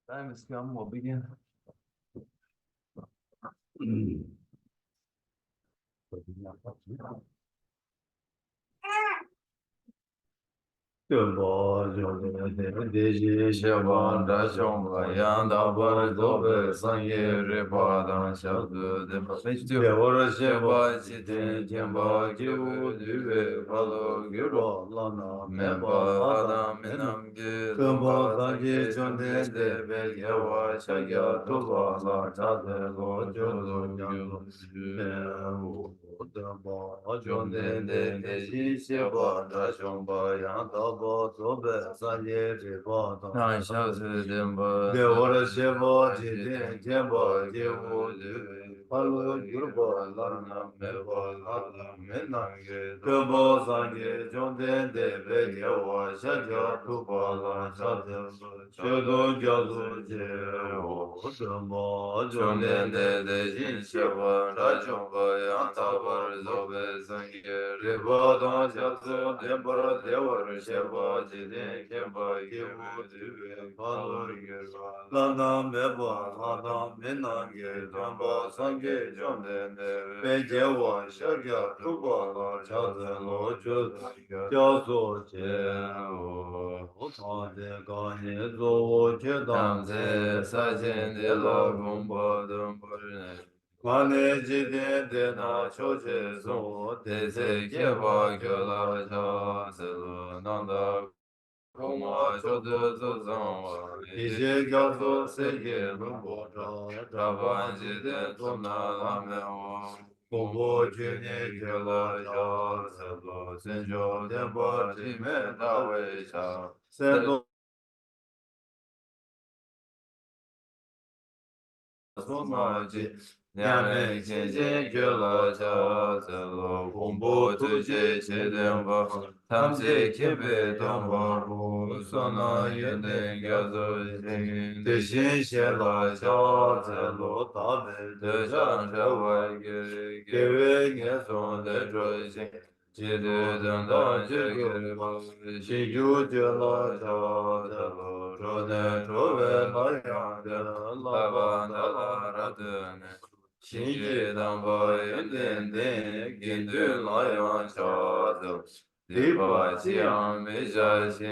Time has come, we'll begin. 正法教的地西学王扎兄吧，杨大伯左北三叶日巴当小子的吧，别我说学吧，西天天吧，九对位巴罗给罗拉那没巴阿当没能给，正法三界兄弟的别给我小家都巴拉扎的罗就罗江罗，正法兄弟的地西学王扎兄吧，杨大伯左北三叶日巴当，那小子的吧，别我说学吧，西天天吧，九对位巴罗给罗拉那没巴阿当没能给，正法三界兄弟的别给我小家都巴拉扎的罗，学东家族接我正法兄弟的心学吧，扎兄吧，杨大伯左北三叶日巴当小子的巴拉的我说学吧，西天天吧，九对位巴罗给罗拉那没巴阿当没能给，正法三界兄弟的别给我小家都巴拉扎的罗，就叫做接我。他的高年做觉当在三千的老公婆都不认，关内几天的那小车送，得在结巴给了家，是路难的。公马小子走上我，一些教唆世界轮播着，这番几天从那拉面我。公婆去年给了家，是路真叫天把地面大围墙，山东。从马街，两人渐渐觉了家，在路公婆自己去电话，他们在前边等话不说那一定要走心，对新鲜了家，在路大门的上山外给为年送的追星。记得等到这个吧，心就觉了家的路，这呢这位那样的，拉巴那拉拉的呢，心结当把人点点，跟着那样家的，对吧？讲没下心，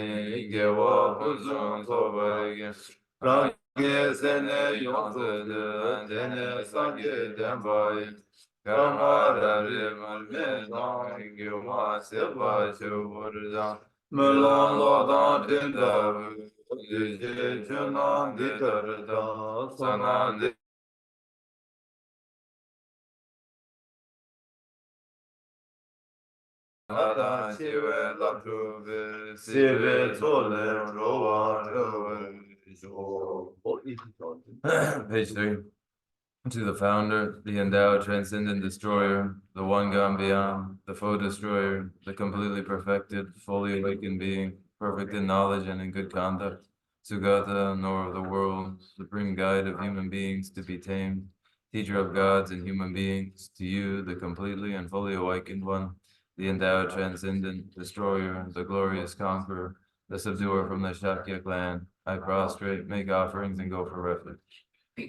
给我不送错白个，让给谁呢样子的，天天三个点吧。干嘛的人们面上给我写把酒不知道，没让老大听到，这些就难的知道，啥难的。那大西为了出呗，西为做了罗网Page 3. To the founder, the endowed transcendent destroyer, the one gone beyond, the foe destroyer, the completely perfected, fully awakened being, perfect in knowledge and in good conduct, Sugata, knower of the world, supreme guide of human beings to be tamed, teacher of gods and human beings, to you, the completely and fully awakened one, the endowed transcendent destroyer, the glorious conqueror, the subduer from the Shakya clan, I prostrate, make offerings, and go for refuge.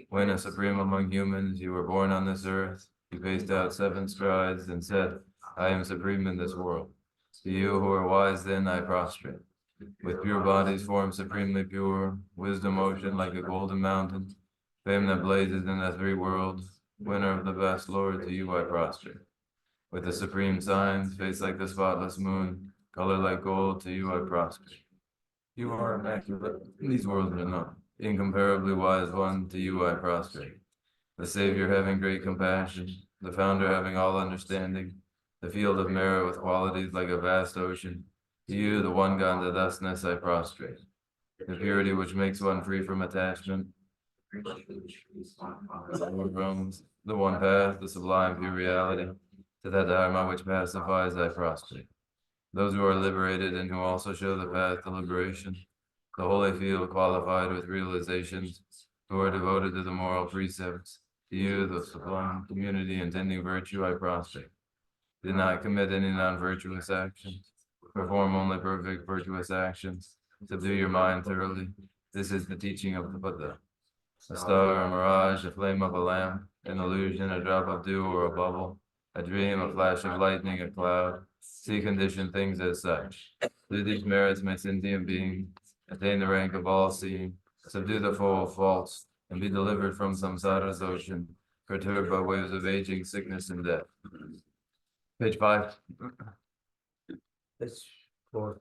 When a supreme among humans, you were born on this earth, you paced out 7 strides and said, I am supreme in this world. To you who are wise then I prostrate. With pure bodies formed supremely pure, wisdom ocean like a golden mountain, fame that blazes in the 3 worlds, winner of the best Lord, to you I prostrate. With the supreme signs, face like the spotless moon, color like gold, to you I prostrate. You are immaculate, these worlds are not. Incomparably wise one, to you I prostrate. The Savior having great compassion, the Founder having all understanding, the field of merit with qualities like a vast ocean, to you, the one God to thusness, I prostrate. The purity which makes one free from attachment, the one path, the sublime pure reality, to that Dharma which pacifies, I prostrate. Those who are liberated and who also show the path to liberation, the holy feel qualified with realizations, who are devoted to the moral precepts. To you, the sublime community intending virtue, I prostrate. Do not commit any non-virtuous actions. Perform only perfect virtuous actions. Subdue your mind thoroughly. This is the teaching of the Buddha. A star, a mirage, a flame of a lamp, an illusion, a drop of dew or a bubble, a dream, a flash of lightning, a cloud. See conditioned things as such. Through these merits, my sentient being, attain the rank of all seeing, subdue the foe of faults, and be delivered from samsara's ocean, perturbed by waves of aging, sickness, and death. Page 5. Page 4.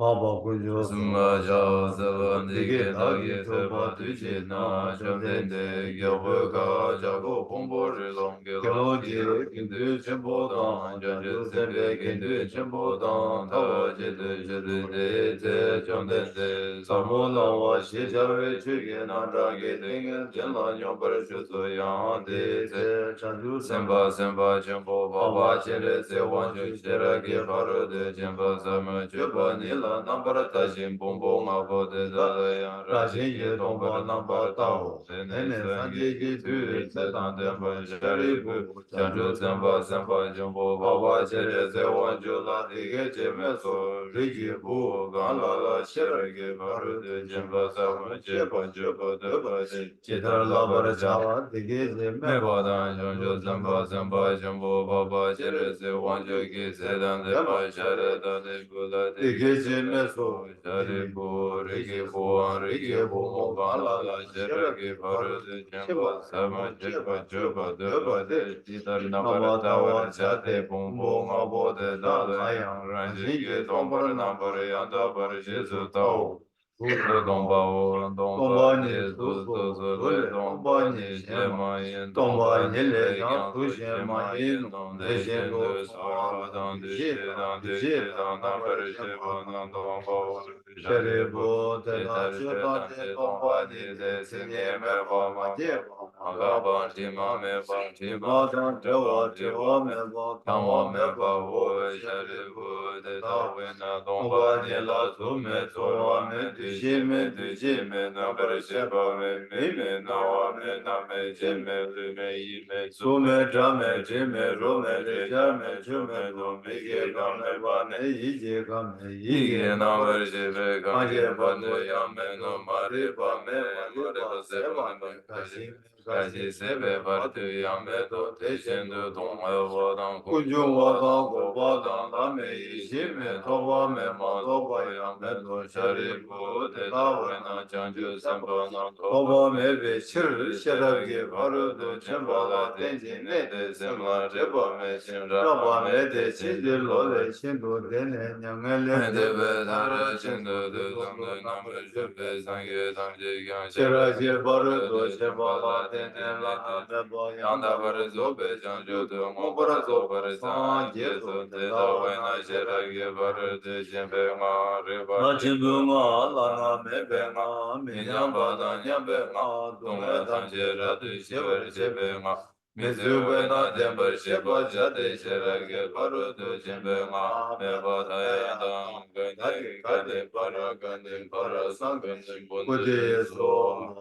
Summa jao zaba nige dagi saba tuji na chomdende gyobu ka jago pombo rilong gelo ji kindu chenpo dan janju sembe kindu chenpo dan tawa jidu jidu de te chomdende samu lawa shi jawe chuge na dragi tingi jenla nyombar shuso yang de te chanju semba semba chenpo baba chenre se wanju shira ge paru de chenpa sama chupa nila nambara tajin pompo ngabo de dala yang rajin ye tomba namba tao tene sanje ki tu setan tenpa shari bu chanchu sempa sempa jumbo baba chere se wanju la dige che me so rigi bu gan la la shira ge paru de chenpa sama chepa chupa de pa de chitar la bar chawa dige je me pa dan chanchu sempa sempa jumbo baba chere se wanju ki setan tenpa shari da de gula dige che me so shari bu rigi bu an rigi bu mo gan la la shira ge paru de chenpa sama chepa chupa de pa de chitar la bar chawa chate pompo ngabo de da la yang ranji ge tombar nambar yanda bar jesu tao Su domba o domba ni su su su le domba ni shema yin domba ni le yang su shema yin dom de shen du su ra dang du shi dang du shi dang na bar sheba na domba o shari bu te da shi dang de domba ni de si ni me ba ma de ma ga ba ti ma me ba ti ma dang de wa ti wa me ba tang wa me ba wo shari bu te da we na domba ni la su me su wa me du shi me du shi me na bar sheba me na wa me na me je me lu me yi me su me dra me je me ro me re ja me chu me do me ge ga me ba ne yi je ga me yi ge na bar shebe ga je ba ne ya me no ma re ba me ma re ba se ba me ka shi ga ji se be bar tu ya me do te shen du dong e wa dang ku ju wa dang go ba dang la me yi shi me to ba me ma do ba ya me do sha ri bu te da we na chang ju sam ba na to ba me be chir she da ge ba ru do chen ba la ten ji ne de sem la re ba me shin ra ba me de chi de lo le shin do de ne nyang le de be da ra shin do de dong de nam re je be sang ye dang ji yang she ra je ba ru do chen ba la ten ne la na me ba yang da ba re zo be chang ju de mo ba ra zo ba re sang ye zo de da we na she ra ge ba ru de chen be ma re ba na chen bu ma la na me be ma mi nyang ba da nyang be ma dong le tang she ra du she ba re she be ma mi zu be na den ba she ba ja de she ra ge ba ru de chen be ma me ba ta ya dang ge ne ga de ba ra ga ne ba ra sang ge ne bu de so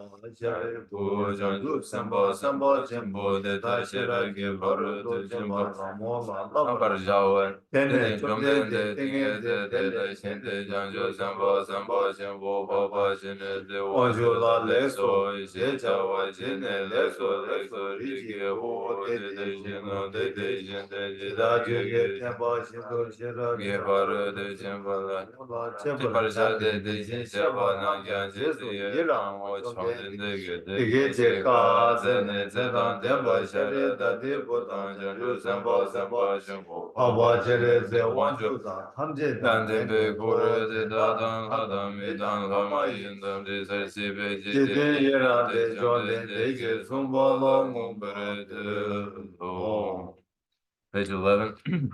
bu jang ju sam ba chen bo de ta she ra ge ba ru de chen ba mo la la ba ra ja wen ten ne chom de ting ye de la shen de jang ju sam ba chen bo ba ba chen de wo ju la le so she cha wa chen ne le so ri ge bo de shen no de shen de da ju ge ten ba shen do she ra ge ba ru de chen ba la che ba ra ja de shen she ba na ya je de ye rang wo chong de ge je ka ze ne ze dan de ba she re da de bo dan jang ju sam ba chen bo ba ba che re ze wan ju da tham je dan de be ko re de da dan ha da mi dan ha ma yin dam de sa si be ji de ye ra de jo de ge sum ba lo mo bre de lo. Page 11.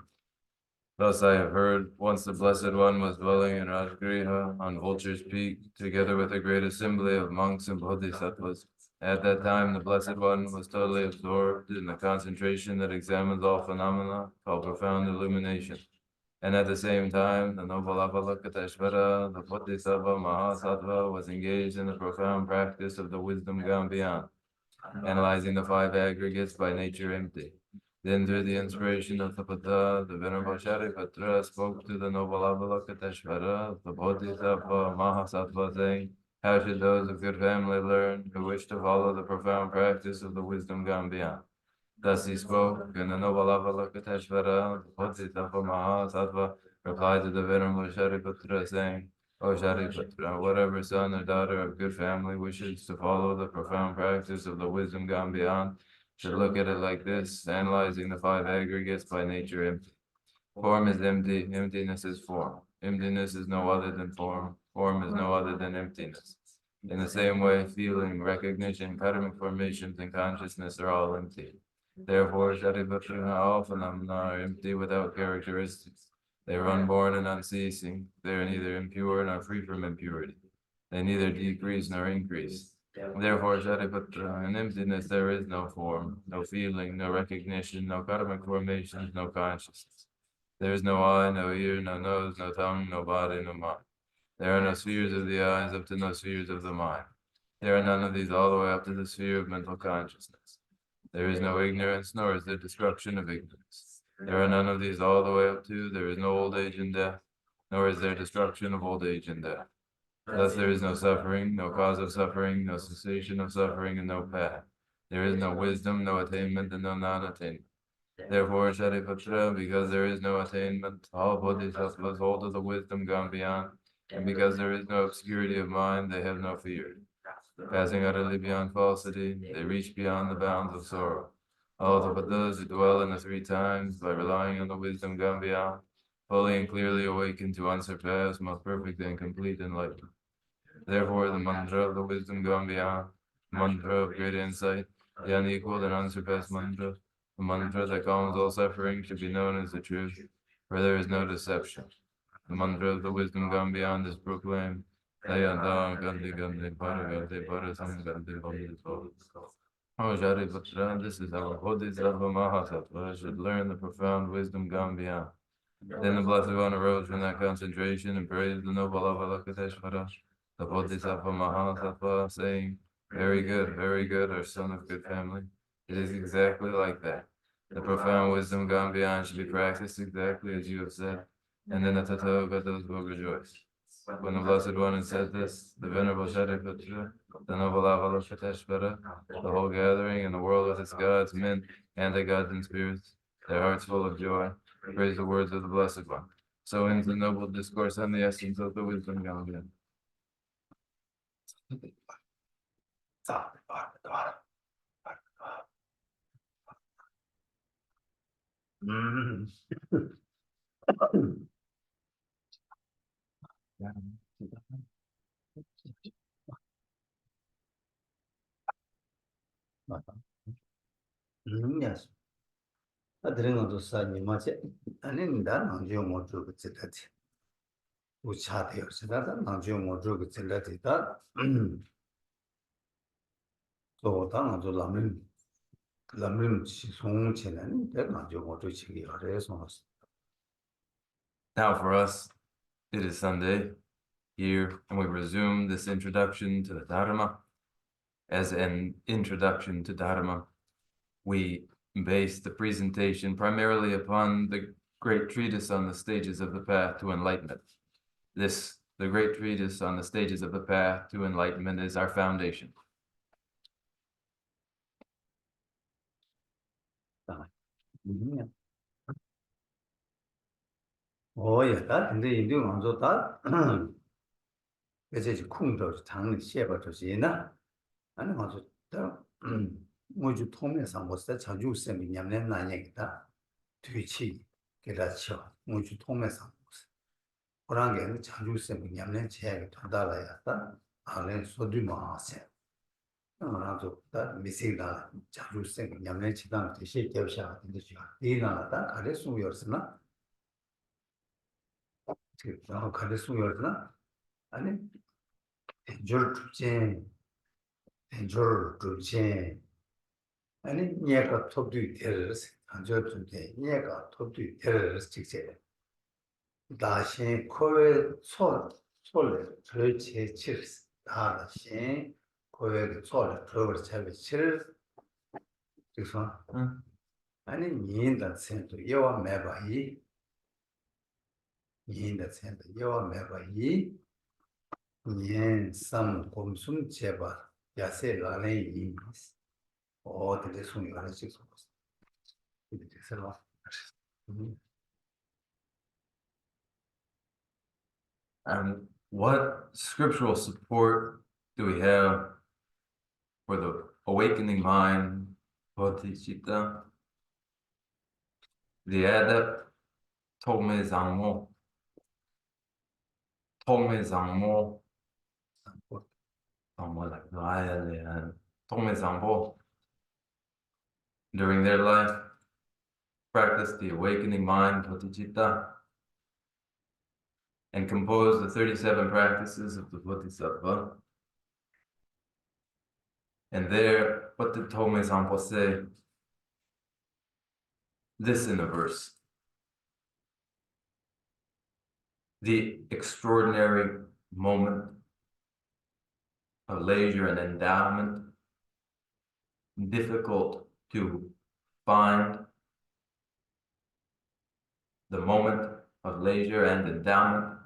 Thus I have heard, once the Blessed One was dwelling in Rajgriha on Vulture's Peak, together with a great assembly of monks and bodhisattvas. At that time, the Blessed One was totally absorbed in the concentration that examines all phenomena, called profound illumination. And at the same time, the noble Avalokiteshvara, the Bodhisattva Mahasattva, was engaged in the profound practice of the wisdom gone beyond, analyzing the five aggregates by nature empty. Then, through the inspiration of the Buddha, the Venerable Sharipatra spoke to the noble Avalokiteshvara, the Bodhisattva Mahasattva, saying, how should those of good family learn who wish to follow the profound practice of the wisdom gone beyond? Thus he spoke, and the noble Avalokiteshvara, the Bodhisattva Mahasattva, replied to the Venerable Sharipatra, saying, O Sharipatra, whatever son or daughter of good family wishes to follow the profound practice of the wisdom gone beyond, should look at it like this, analyzing the five aggregates by nature empty. Form is empty, emptiness is form. Emptiness is no other than form. Form is no other than emptiness. In the same way, feeling, recognition, karmic formations, and consciousness are all empty. Therefore, Sharipatra, all phenomena are empty without characteristics. They are unborn and unceasing. They are neither impure nor free from impurity. They neither decrease nor increase. Therefore, Sharipatra, in emptiness there is no form, no feeling, no recognition, no karmic formations, no consciousness. There is no eye, no ear, no nose, no tongue, no body, no mind. There are no spheres of the eyes up to no spheres of the mind. There are none of these all the way up to the sphere of mental consciousness. There is no ignorance, nor is there destruction of ignorance. There are none of these all the way up to, there is no old age and death, nor is there destruction of old age and death. Thus there is no suffering, no cause of suffering, no cessation of suffering, and no path. There is no wisdom, no attainment, and no non-attainment. Therefore, Sharipatra, because there is no attainment, all bodhisattvas hold of the wisdom gone beyond, and because there is no obscurity of mind, they have no fear. Passing utterly beyond falsity, they reach beyond the bounds of sorrow. All the Buddhas who dwell in the three times, by relying on the wisdom gone beyond, fully and clearly awaken to unsurpassed, most perfect and complete enlightenment. Therefore, the mantra of the wisdom gone beyond, the mantra of great insight, the unequaled and unsurpassed mantra, the mantra that calms all suffering, should be known as the truth, for there is no deception. The mantra of the wisdom gone beyond is proclaimed. Oh, Sharipatra, this is our Bodhisattva Mahasattva should learn the profound wisdom gone beyond. Then the Blessed One arose from that concentration and praised the noble Avalokiteshvara, the Bodhisattva Mahasattva, saying, very good, our son of good family. It is exactly like that. The profound wisdom gone beyond should be practiced exactly as you have said, and then the Tathagatas will rejoice. When the Blessed One had said this, the Venerable Sharipatra, the noble Avalokiteshvara, the whole gathering, and the world with its gods, men, anti-gods, and spirits, their hearts full of joy, praise the words of the Blessed One. So ends the noble discourse on the essence of the wisdom gone beyond. Yes. Adrenal to Sani Mache, and in that Nanjo Mojo Zilati. Which had here, so that Nanjo Mojo Zilati that. So Dana to Lamrim Song Chen, that Nanjo Mojo Chili or Resons. Now for us, it is Sunday here, and we resume this introduction to the Dharma. As an introduction to Dharma, we base the presentation primarily upon the great treatise on the stages of the path to enlightenment. The great treatise on the stages of the path to enlightenment is our foundation. Oh, yeah, that and they do on that. This is Kungos Tang Sheba to Sina. And also, would you told me some was that you send me Yamlen Nayaka to Chi, get that show. Would you told me some was Orangan, Chanju send me Yamlen Chair to Dalayata, Alan Soduma said. That missing that Chanju send me Yamlen Chidan to shake your shot in the shot. Dina, that I assume yours not. Kalisu yours, and enjoy to change. And near top do terrors, and Jordan, near top do terrors, 다신 코에 손을 그렇지 칠스 다신 코에 손을 그걸 잡이 칠 그래서 아니 니인다 센터 여와 매바이 니인다 센터 여와 매바이 니 삼 곰숨 제바 야세 라레 이 어디에 손이 가는 식소 이게 됐어 And what scriptural support do we have for the awakening mind, bodhicitta, the adept, Tome Zangmo, Tome Zangmo, Tome Zangbo, during their life, practice the awakening mind, bodhicitta, and compose the 37 practices of the Bodhisattva. And there, what did Tome Zangpo say? This in a verse. The extraordinary moment of leisure and endowment, difficult to find. The moment of leisure and endowment,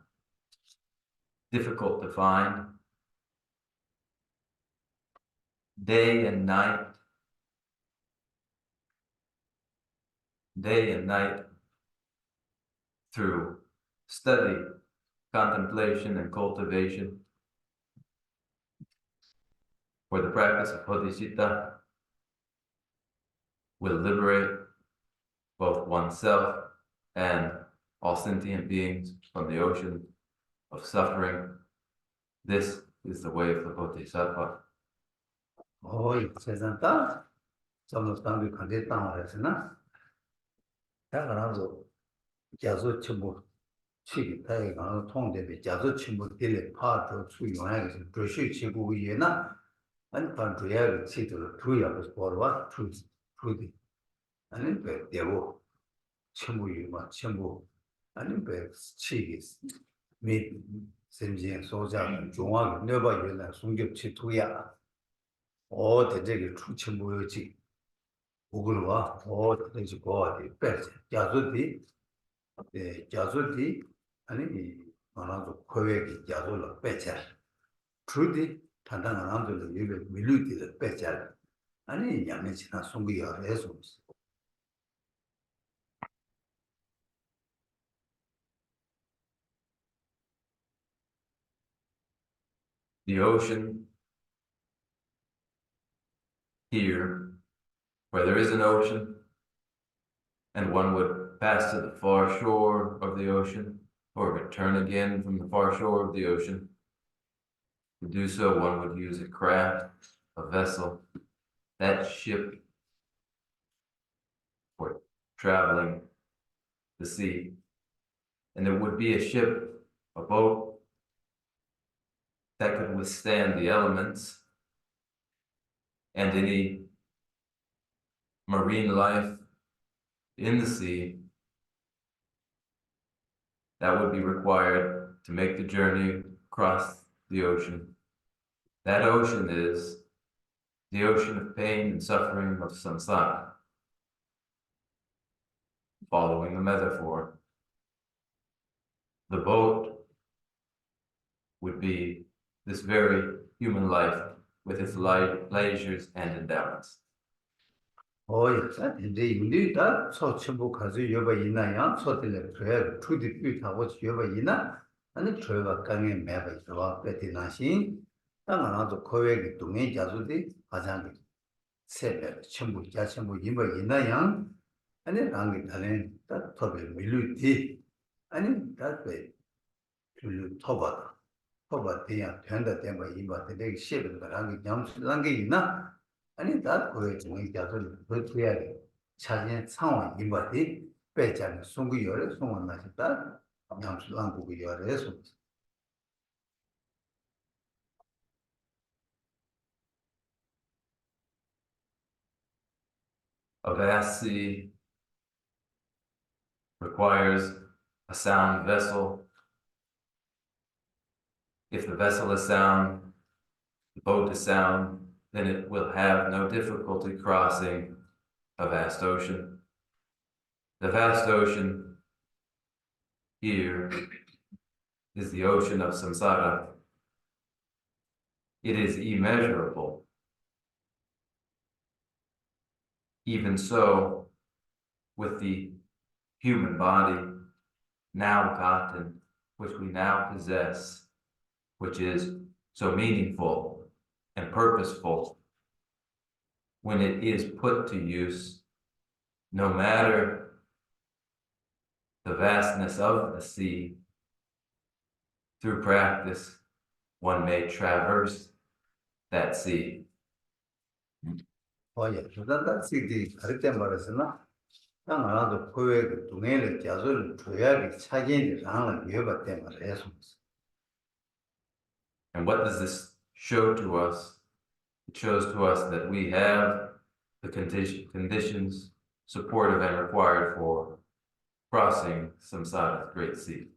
difficult to find. Day and night, through study, contemplation, and cultivation, for the practice of bodhicitta will liberate both oneself and all sentient beings from the ocean of suffering. This is the way of the Bodhisattva. 어이 세상다 전부 당비 관계 땅을 했으나 다가나서 자주 전부 취기 다이가 통대비 자주 전부 딜레 파도 수용하게 그것이 지구 위에나 아니 반주야 치도록 두야고 보러와 투디 아니 배대고 전부 유마 전부 아니 배 치기 미 생진 소자 중앙 내가原来 송ገብ치 두야 대적이 추천무였지 우글와 대지 고아디 빼지 야조디 야조디 아니 만화도 코웨기 야조로 빼자 trudy 단단한 남들도 이게 밀루디를 빼자 아니 양면치나 송비야 해서 The ocean here, where there is an ocean, and one would pass to the far shore of the ocean, or return again from the far shore of the ocean. To do so, one would use a craft, a vessel, that ship for traveling the sea. And it would be a ship, a boat, that could withstand the elements and any marine life in the sea that would be required to make the journey across the ocean. That ocean is the ocean of pain and suffering of samsara. Following the metaphor, the boat would be this very human life with its leisures and endowments. 이제 인류다 소침부 가지 여바 있나요? 소들을 그래 투디 삐타고 여바 있나? 아니 저가 강에 매바 있어. 베티나신 당하나도 코웨기 동에 자주디 가장 세배 전부 자전부 임바 있나요? 아니 랑기 달에 딱 토베 밀루디 아니 딱베 그 토바 대야 된다 된바 임바 되게 시에도 랑기 랑기 있나? 아니 다 거에 좀 이자들 그래야 자진 상황 임바디 빼자는 송구열에 송원 나셨다 양수 안 보고 열에서 A vast sea requires a sound vessel. If the vessel is sound, the boat is sound, then it will have no difficulty crossing a vast ocean. The vast ocean here is the ocean of samsara. It is immeasurable. Even so, with the human body now gotten, which we now possess, which is so meaningful and purposeful, when it is put to use, no matter the vastness of the sea, through practice, one may traverse that sea. Oh, yeah, that's the Haritan Barasana. 나도 고외 동해를 자주 줘야기 차진이 하는 이유가 때문에 And what does this show to us? It shows to us that we have the conditions supportive and required for crossing samsara's great sea.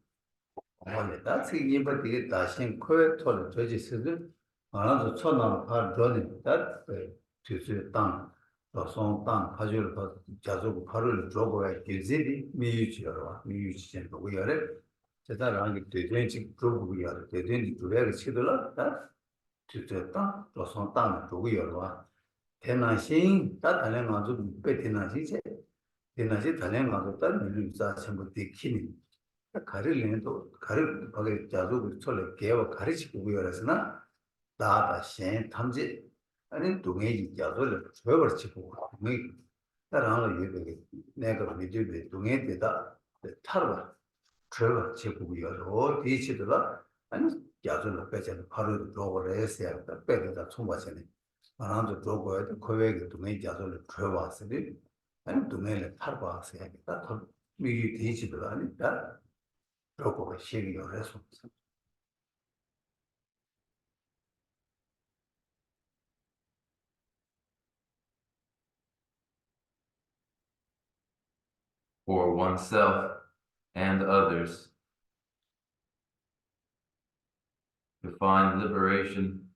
that's 이번 되게 다시 고외 토를 저지 쓰는 나도 천남 파 전에 that 주주 땅 소송땅 파주를 자주 파를 줘고야 길지리 미유지는 거고요래 제가 게 되든지 그거고요 되든지 그래야 치들라 다 주주 땅 소송땅 줘고요 대나신 다 달래 가지고 배대나시제 대나시 달래 가지고 다 밀자 전부 되키니 가르려도 가르 거기 자주 철을 개와 가르치고 그러서나 나다 신 탐지 아니 동해지 자도를 저버치고 뭐 따라하는 얘기 내가 믿을 동해 되다 타르바 저거 제국이 여러 뒤치더라 아니 자도를 빼자는 바로 로고를 했어야 다 빼다 총바세네 만한도 로고에 거외게 동해 자도를 줘봤으니 아니 동해를 타르바세야겠다 더 미리 뒤치더라 아니 다 로고가 시기 열어서 For oneself and others to find liberation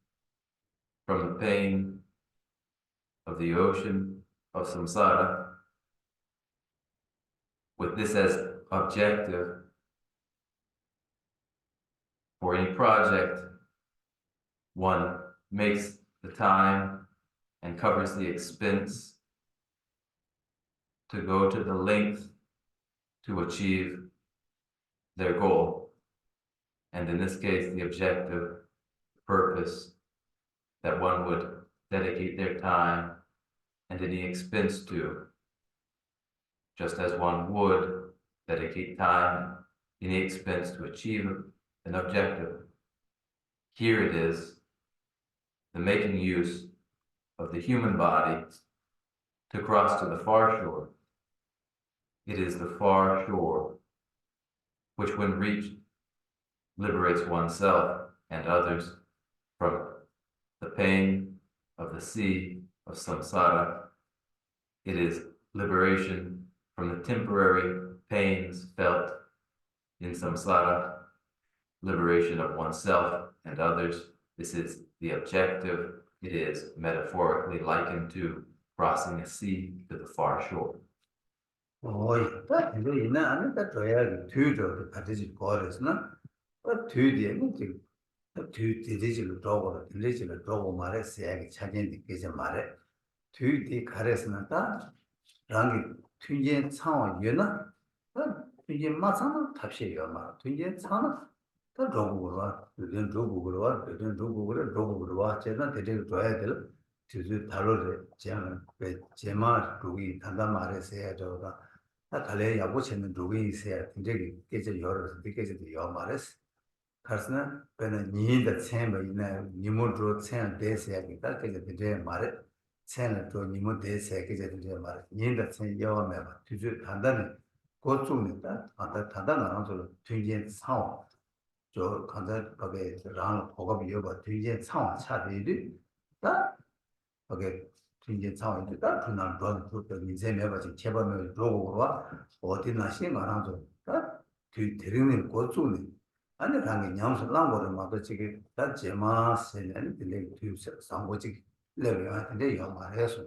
from the pain of the ocean of samsara, with this as objective for any project, one makes the time and covers the expense to go to the length to achieve their goal. And in this case, the objective purpose that one would dedicate their time and any expense to, just as one would dedicate time, any expense to achieve an objective. Here it is, the making use of the human body to cross to the far shore. It is the far shore, which when reached, liberates oneself and others from the pain of the sea of samsara. It is liberation from the temporary pains felt in samsara, liberation of oneself and others. This is the objective. It is metaphorically likened to crossing a sea to the far shore. Oh, yeah, 근데 이나 안에다 줘야 뒤도 같이 거래서나 뒤에 뭐지 뒤지를 도고 뒤지를 도고 말했어야 차진이 그게 말해 뒤뒤 가래서는 다 랑이 뒤에 상황이나 뒤에 마찬가지 답시요 말 뒤에 상황 더 로고로 와 뒤에 로고로 와 뒤에 로고로 와 제가 대대로 줘야 될 뒤에 다로를 제가 제마 로기 단단 말했어야 저가 다 달래 야보체는 로기 있어야 굉장히 깨져 열어서 깨져도 여 말했어 가르스나 배는 니인의 체험이나 니모로 체험 대세하기 딱게 되게 말해 체험을 또 니모 대세하게 되게 말해 니인의 체험 여험에 뒤주 단단히 고충이다 단단한 소리 뒤에 상황 저 간다 거기에 랑 보급 여봐 뒤에 상황 차들이 다 거기에 뒤에 상황이 다 그날 돈 그때 이제 매번 제법을 로고로 와 어디나 심한 다 뒤 데리는 고주네 아니 당이 냠서 랑고를 마도 지게 다 제마세는 들리 뒤서 상고지 레벨한테 영화해서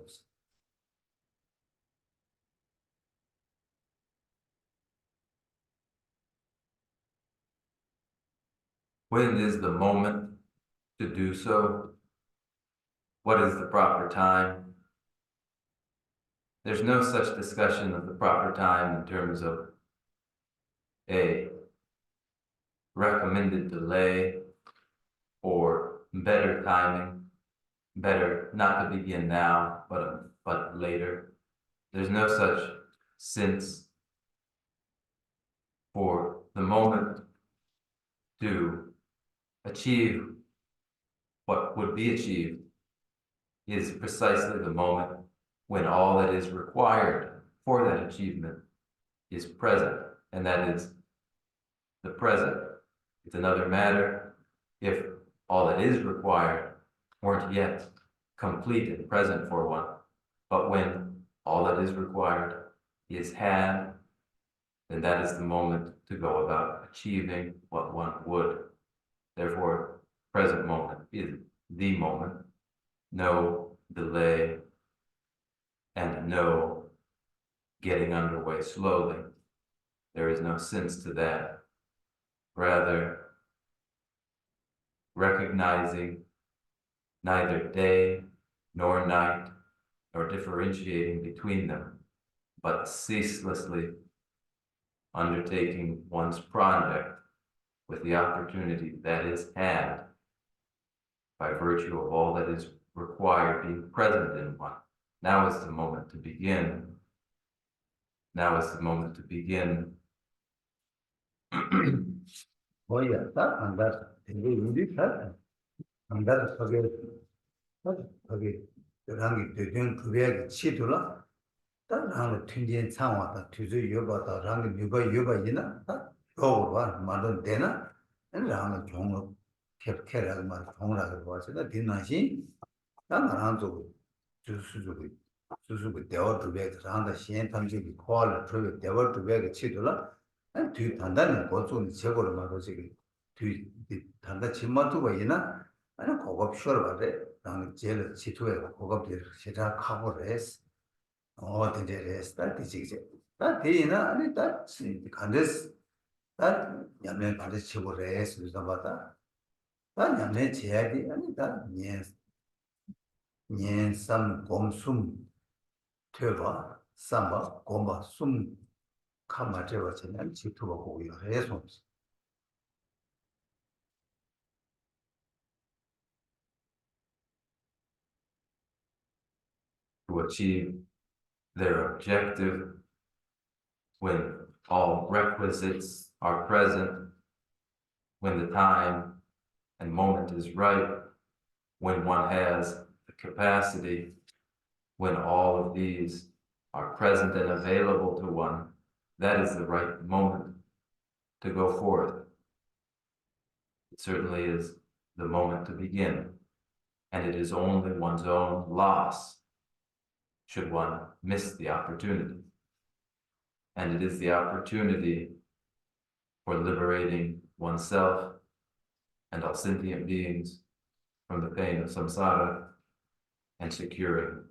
When is the moment to do so? What is the proper time? There's no such discussion of the proper time in terms of a recommended delay or better timing, better not to begin now, but later. There's no such sense for the moment to achieve what would be achieved is precisely the moment when all that is required for that achievement is present, and that is the present. It's another matter if all that is required weren't yet complete and present for one, but when all that is required is had, then that is the moment to go about achieving what one would. Therefore, present moment is the moment, no delay and no getting underway slowly. There is no sense to that. Rather, recognizing neither day nor night, nor differentiating between them, but ceaselessly undertaking one's project with the opportunity that is had by virtue of all that is required being present in one. Now is the moment to begin. Now is the moment to begin. 뭐야 안다 되게 우리 다 안다 거기 그랑이 되는 그게 치도라 다른 튕긴 상황다 뒤져 여봐다 랑이 여봐이나 다 요거 말은 되나 랑은 종로 캡캐라고 말 종라고 봐서다 뒤나시 나랑도 주수고 대화도 왜 그런다 시행 탐지기 코알을 들고 대화도 왜 치도라 뒤 단단히 고좀 제거를 말고 지금 뒤 단단 침마도가 있나 아니 고급 쇼를 받래 나는 제일 시도에 고급들 시작하고 그랬어 되게 레스다 뒤지게 다 뒤나 아니 다 간데스 다 냠내 받을 치고 그랬어 그래서 받아 다 냠내 제약이 아니 다 년삼 곰숨 퇴바 삼바 곰바 숨 카마제와 전에 지투가 보고요 해서 To achieve their objective when all requisites are present, when the time and moment is right, when one has the capacity, when all of these are present and available to one, that is the right moment to go forth. It certainly is the moment to begin, and it is only one's own loss should one miss the opportunity. And it is the opportunity for liberating oneself and all sentient beings from the pain of samsara and securing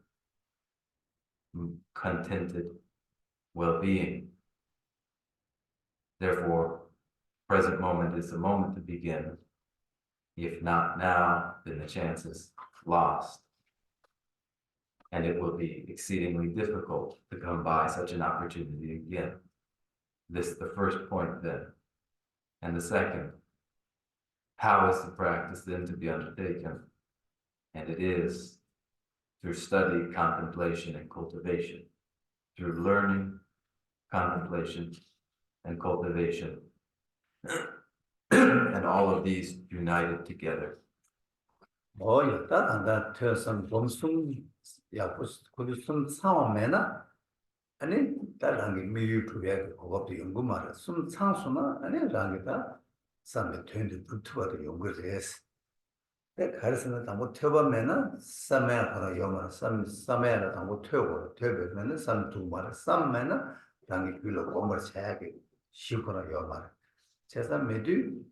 contented well-being. Therefore, present moment is the moment to begin. If not now, then the chance is lost. And it will be exceedingly difficult to come by such an opportunity again. This is the first point then. And the second, how is the practice then to be undertaken? And it is through study, contemplation, and cultivation. Through learning, contemplation, and cultivation. And all of these united together. 뭐였다 안다 퇴선 곰숨 야 그숨 상황매나 아니 다른 게 미유튜브에 그것도 연구 말아 숨 상수나 아니 라기다 삼에 된데 붙어도 연구를 했어 내 가르치는 당고 퇴범매나 삼매하고 영어 삼매를 당고 퇴고 퇴면은 삼두 말 삼매나 당기 길로 공부를 해야게 시고라 요말 제가 매두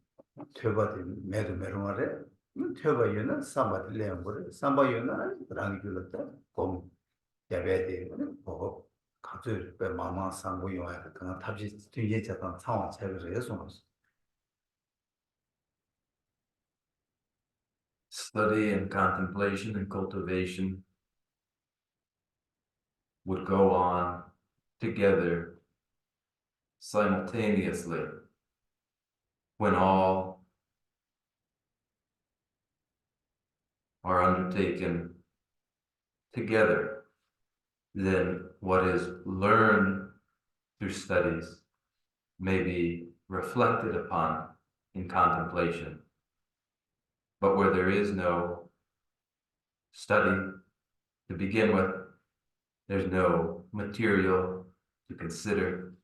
퇴바디 매두 메롱아래 퇴바이는 삼바디 레옹고래 삼바이는 랑이 줄었다 곰 야베디 보고 가들 그 마마 상고 요야 그냥 탑지 뒤에 제가 상황 체를 해서 Study and contemplation and cultivation would go on together simultaneously when all are undertaken together. Then what is learned through studies may be reflected upon in contemplation. But where there is no study to begin with, there's no material to consider.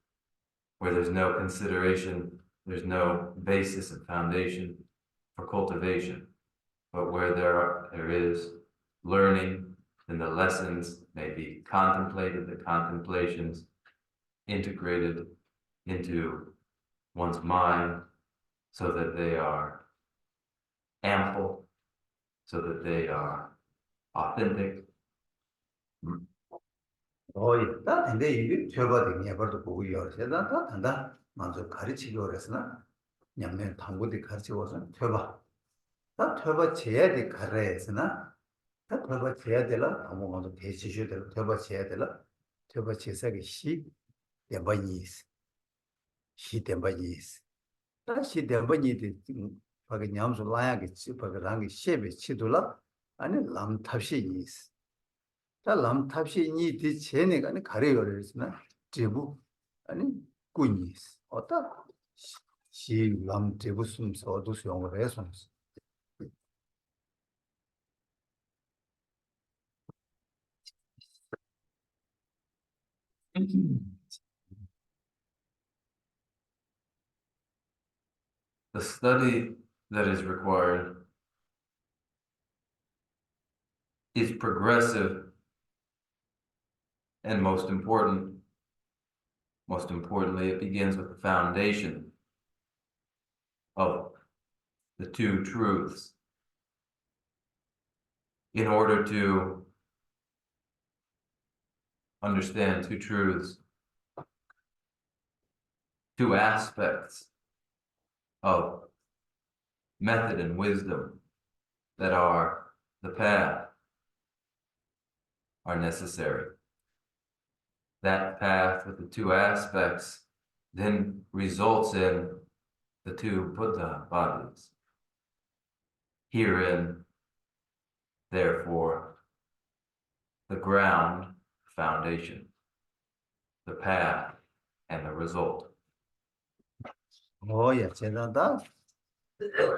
Where there's no consideration, there's no basis and foundation for cultivation. But where there is learning, then the lessons may be contemplated, the contemplations integrated into one's mind so that they are ample, so that they are authentic. 다 근데 이게 퇴바디 예버도 보고 요세다 다 단다 먼저 가르치고 그랬으나 냠면 당고디 가르치고서 퇴바 다 퇴바 제야 돼 가래스나 다 퇴바 제야 되라 아무 먼저 대시셔 될 퇴바 제야 되라 퇴바 제사기 시 대바니스 시 대바니스 다시 대바니데 바게 냠서 라야게 치 바게 랑게 셰베 치돌라 아니 람탑시 이스 다 람탑시 니디 제네가 아니 가래요 그랬으나 제부 아니 꾸니스 어따 시 람제부 숨서도 수용을 해서 The study that is required is progressive and most importantly, it begins with the foundation of the two truths. In order to understand two truths, two aspects of method and wisdom that are the path are necessary. That path with the two aspects then results in the two Buddha bodies. Herein, therefore, the ground, foundation, the path, and the result. 야, 제나다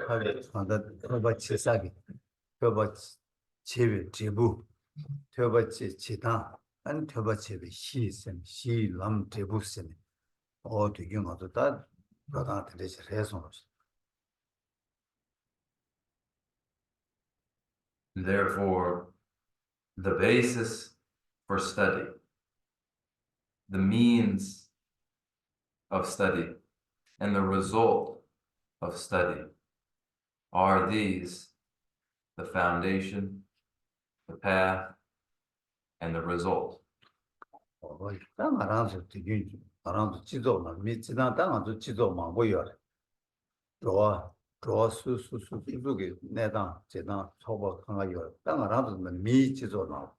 하게 한다 터바치 사기 터바치 제비 제부 터바치 지다 안 터바치 시선 시람 제부선 되게 맞다 바다한테 대해서 해서 Therefore, the basis for study, the means of study, and the result of study are these: the foundation, the path, and the result. 땅 알아서 되게 알아서 지도나 미치다 땅아도 지도만 보여. 좋아 수수수수게 내다 제다 초보 강아요. 땅 알아서 미 지도나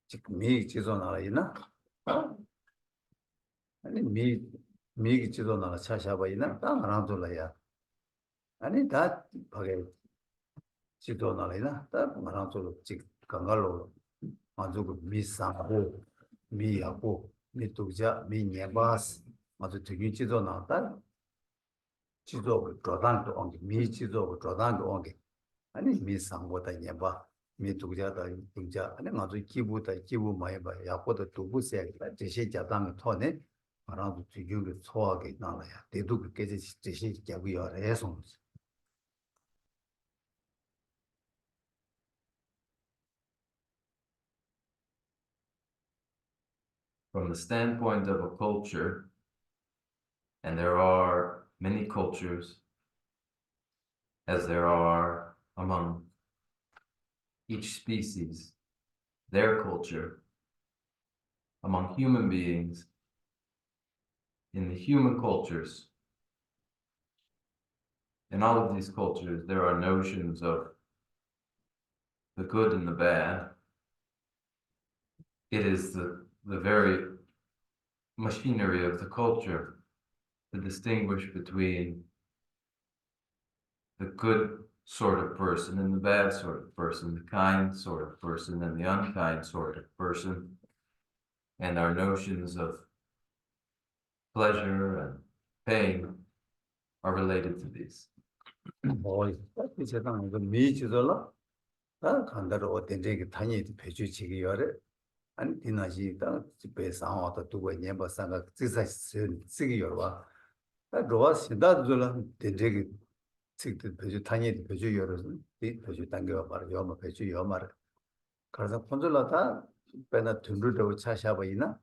지금 미 지도나 이나 아니 미 지도나 차샤바 이나 땅 알아서라야. 아니 다 바게 지도나 이나 땅 알아서 지 강갈로 아주 미상고 미하고 미독자 미녀바스 아주 되게 지도 나왔다 지도 조단도 온게 미 지도 조단도 온게 아니 미상보다 녀바 미독자다 독자 아니 아주 기부다 기부 많이 봐 야보다 도부세 제시 자당 토네 알아도 지금 소하게 나와야 대도 그게 제시 자고요 해서 From the standpoint of a culture, And there are many cultures, as there are among each species, their culture, among human beings, in the human cultures. In all of these cultures, there are notions of the good and the bad. It is the very machinery of the culture to distinguish between the good sort of person and the bad sort of person, the kind sort of person and the unkind sort of person, and our notions of pleasure and pain are related to these. 뭐 이제 당 이거 미지도라 다 간다로 된데기 단위 배주치기 열에 아니 디나지 다 집에 상황도 두고 년바 상가 지사 쓰기 열와 다 로아신다 줄라 된데기 즉 배주 단위 배주 열어서 이 배주 단계가 바로 요마 배주 요마를 그래서 본절라다 배나 둔루도 차샤바이나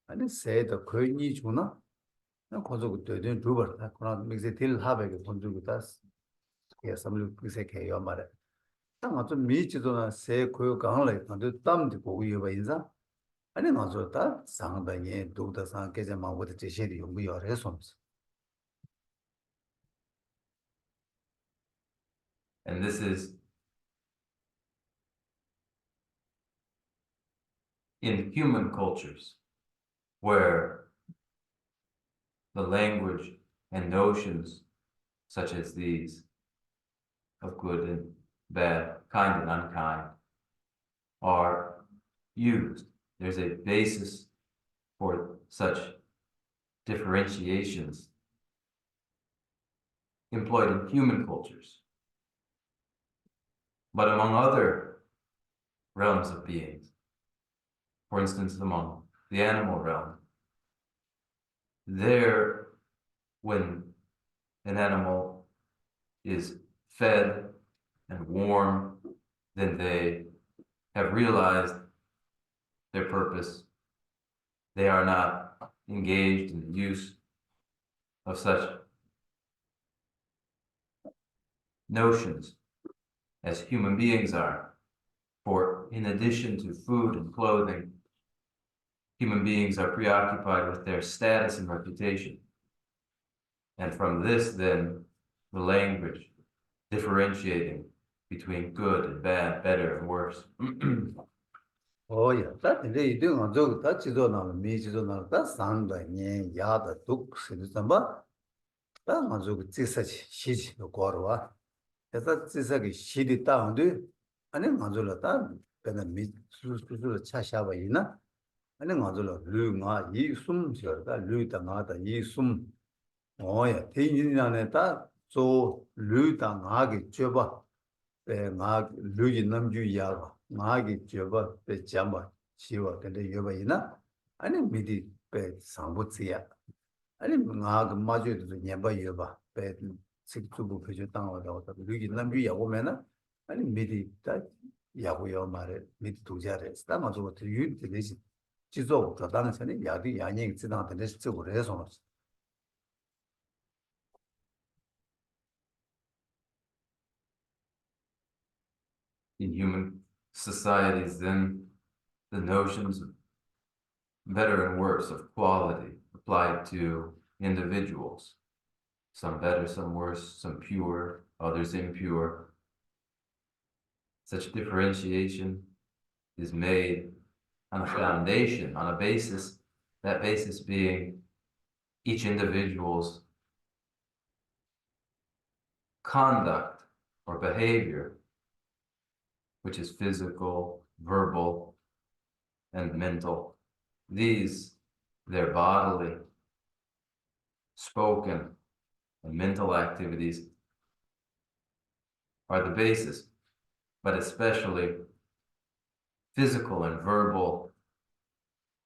아니 세도 거인이 주나 고속 되는 두벌 그런 믹스 딜 하베게 본주고다 예 삼류 그새게 요마를 아주 미치도나 세 고요 강을 간도 땀도 보고 이거 인자 아니 맞았다 상당히 도다 상계제 마고도 제시리 연구요 해서 And this is in human cultures where the language and notions such as these of good and bad, kind and unkind are used. There's a basis for such differentiations employed in human cultures. But among other realms of beings, for instance, among the animal realm, there, when an animal is fed and warm, then they have realized their purpose. They are not engaged in the use of such notions as human beings are. For in addition to food and clothing, human beings are preoccupied with their status and reputation. And from this, then, the language differentiating between good and bad, better and worse. 오야 다 근데 이등 저 다치도 나는 미지도 나는 다 상당히 야다 독 쓰는데 다 맞아 그 지사지 시지 거로와 그래서 지사기 시리 다운데 아니 맞을라 다 배는 미 수수수 차샤바이나 아니 맞을라 르가 이숨 저다 르다 나다 이숨 오야 대인이란에 다저 르다 나게 줘봐 나 르기 남주야가 나게 줘봐 배 잠바 시와 근데 여바이나 아니 미디 배 상부지야 아니 나가 마주도 녀바 여바 배 식주부 표주 땅하다 르기 남주야 오면은 아니 미디 다 야고요 말에 미디 도자래 스타마도 유인이 되지 지속 저 당선이 야디 야닝 지나한테 쓰고 해서 In human societies, then, the notions of better and worse, of quality, applied to individuals. Some better, some worse, some pure, others impure. Such differentiation is made on a foundation, on a basis, that basis being each individual's conduct or behavior, which is physical, verbal, and mental. These, their bodily, spoken, and mental activities are the basis, but especially physical and verbal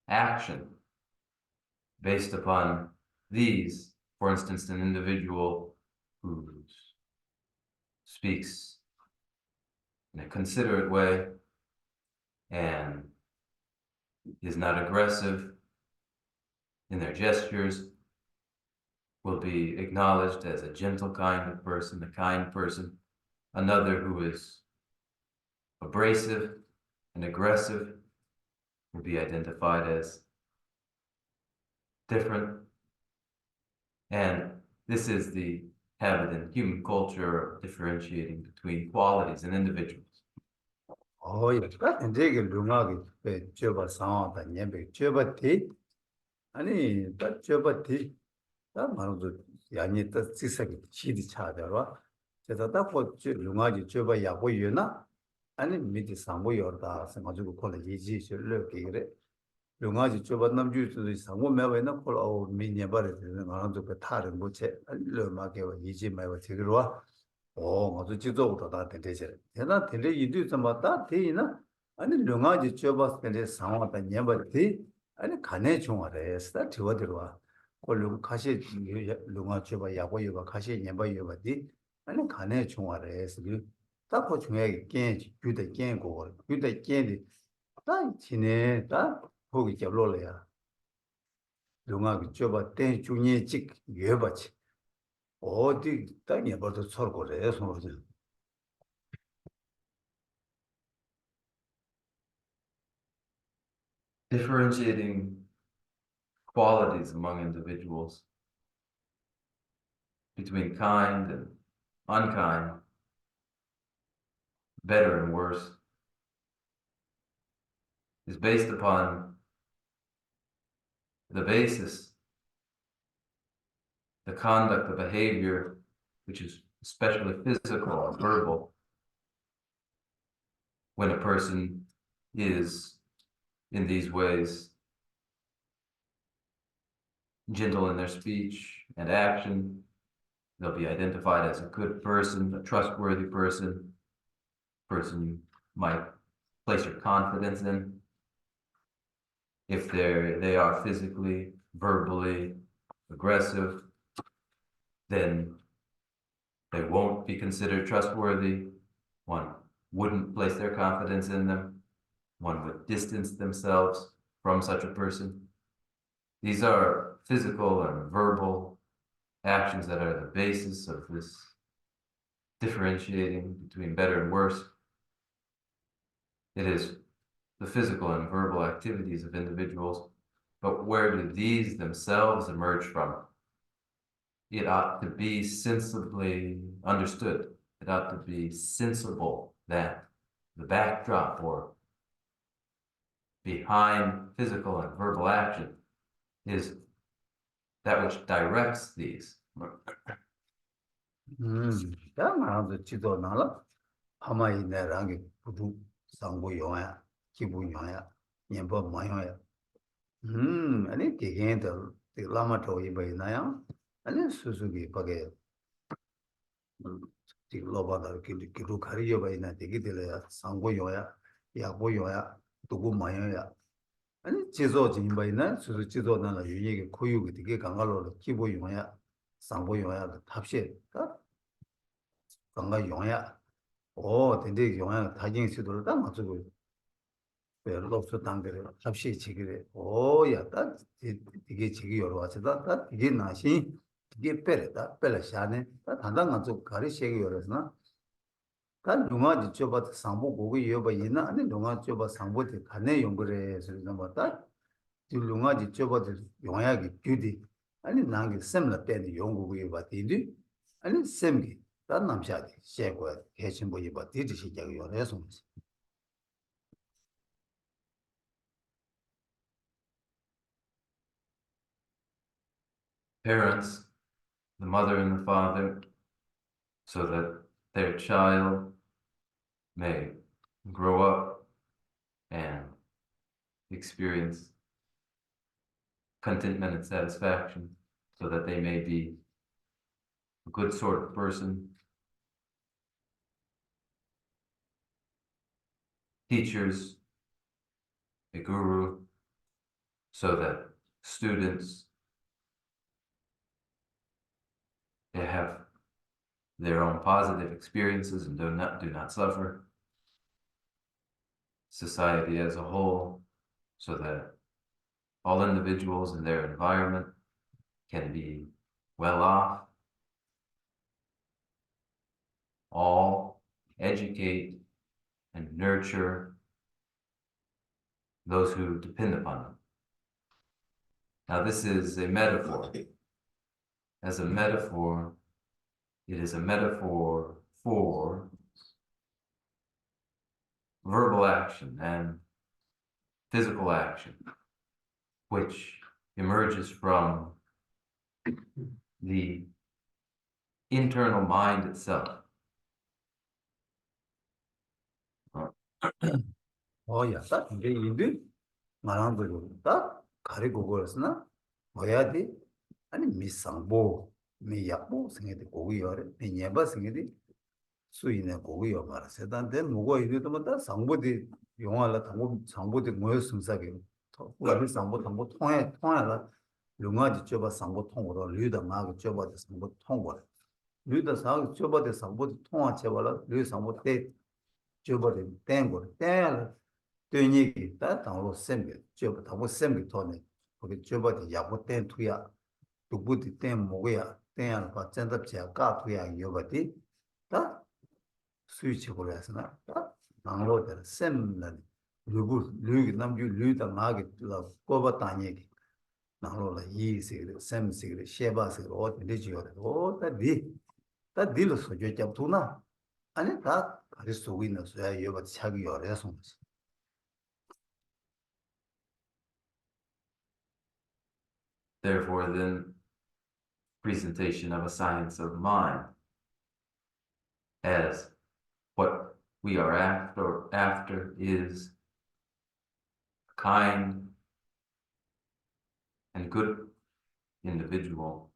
action based upon these. For instance, an individual who speaks in a considerate way and is not aggressive in their gestures will be acknowledged as a gentle kind of person, a kind person. Another who is abrasive and aggressive will be identified as different. And this is the habit in human culture of differentiating between qualities in individuals. Oh, yeah. That 되게 룽하게 줘봐 상황다 녀배 줘봐티 아니 딱 줘봐티 다 말도 야니 딱 지사기 시디 차더라 제가 딱뭐 룽하지 줘봐 야고 유나 아니 미디 상고 열다 생가지고 콜 예지 실력 그래 룽하지 줘봐 남주도 상고 매वे나 콜 미녀바래 되는 거는 그 타는 뭐체 르마게 예지 매와 되기로 어저 지도부터 다 되지. 내가 되게 이도 좀 맞다. 되이나? 아니 령아지 줘봤을 때 상황다 녀버티. 아니 간에 중하래. 스타 지워들어. 콜로 가시 령아 줘봐 야고 이거 가시 녀버 이거디. 아니 간에 중하래. 그래서 딱고 중요하게 깨 규대 깨고 규대 깨디. 다 지네 다 거기 잡로래야. 령아 줘봐 때 중에 직 여봐지. 어디 땅에 벌써 철거래 손으로. Differentiating qualities among individuals between kind and unkind, better and worse, is based upon the basis, the conduct, the behavior, which is especially physical or verbal, when a person is in these ways gentle in their speech and action, they'll be identified as a good person, a trustworthy person, person you might place your confidence in. If they are physically, verbally aggressive, then they won't be considered trustworthy. One wouldn't place their confidence in them. One would distance themselves from such a person. These are physical and verbal actions that are the basis of this differentiating between better and worse. It is the physical and verbal activities of individuals, but where do these themselves emerge from? It ought to be sensibly understood. It ought to be sensible that the backdrop or behind physical and verbal action is that which directs these. 야 말아도 지도 나라 하마이 내랑게 부두 상고 용야 기부 용야 년보 마용야 아니 개개인들 라마토 이바이나야 아니 수수기 바게 지 로바다 기루 가리여 바이나 되기들야 상고 용야 야고 용야 두고 마용야 아니 지도 진바이나 수수 지도 나라 유예게 고유게 되게 강가로 기부 용야 상고 용야 탑시 강가 용야 근데 용야 다진 시도를 딱 맞추고 별로서 당들에 합시 지기래 야, 딱 이게 지기 여러 와서다 딱 이게 나시 이게 빼래다 빼라샤네 딱 단단한 좀 가리시게 여러서나 단 용아지 줘봐 상보 고기 여봐 있나 아니 용아 줘봐 상보대 간에 연구를 해서 좀 봤다 이 용아지 줘봐 용야기 규디 아니 나게 셈라 때는 연구고 봐 디디 아니 셈기 단 남샤디 셰고 해신 보이 봐 디디 시작이 여러서 Parents, the mother and the father, so that their child may grow up and experience contentment and satisfaction, so that they may be a good sort of person. Teachers, a guru, so that students, they have their own positive experiences and do not suffer. Society as a whole, so that all individuals in their environment can be well off, all educate and nurture those who depend upon them. Now, this is a metaphor. As a metaphor, it is a metaphor for verbal action and physical action, which emerges from the internal mind itself. 야, 딱 이게 인도 말한 거고, 딱 가리고 그랬으나 뭐야 돼? 아니 미상보, 미약보 생애도 고기요래, 미녀바 생애도 수인의 고기요 말았어. 단데 뭐고 이래도 뭐다 상보디 용화라 당고 상보디 뭐였 숨사게. 우리 상보 당고 통해라. 용화지 줘봐 상보 통으로 류다 나가 줘봐 상보 통과. 류다 상 줘봐 상보 통화 줘봐라. 류 상보 때 줘봐 땡고 땡 되니기 다 당로 셈게 줘봐 당고 셈게 토네. 거기 줘봐 야보 땡 투야. 누구디 땡 뭐야 땡을 봐 전답지야 까투야 요바디 다 스위치 걸어서나 나로들 셈는 류기 남주 류다 나게 라 꼬바 다니기 나로라 이세를 셈세를 셰바세를 어디 되지요 다 딜로 소죠 잡투나 아니 다 가리 속에 있는 소야 요바 차기 열어서 Therefore, then, presentation of a science of mind as what we are after is a kind and good individual.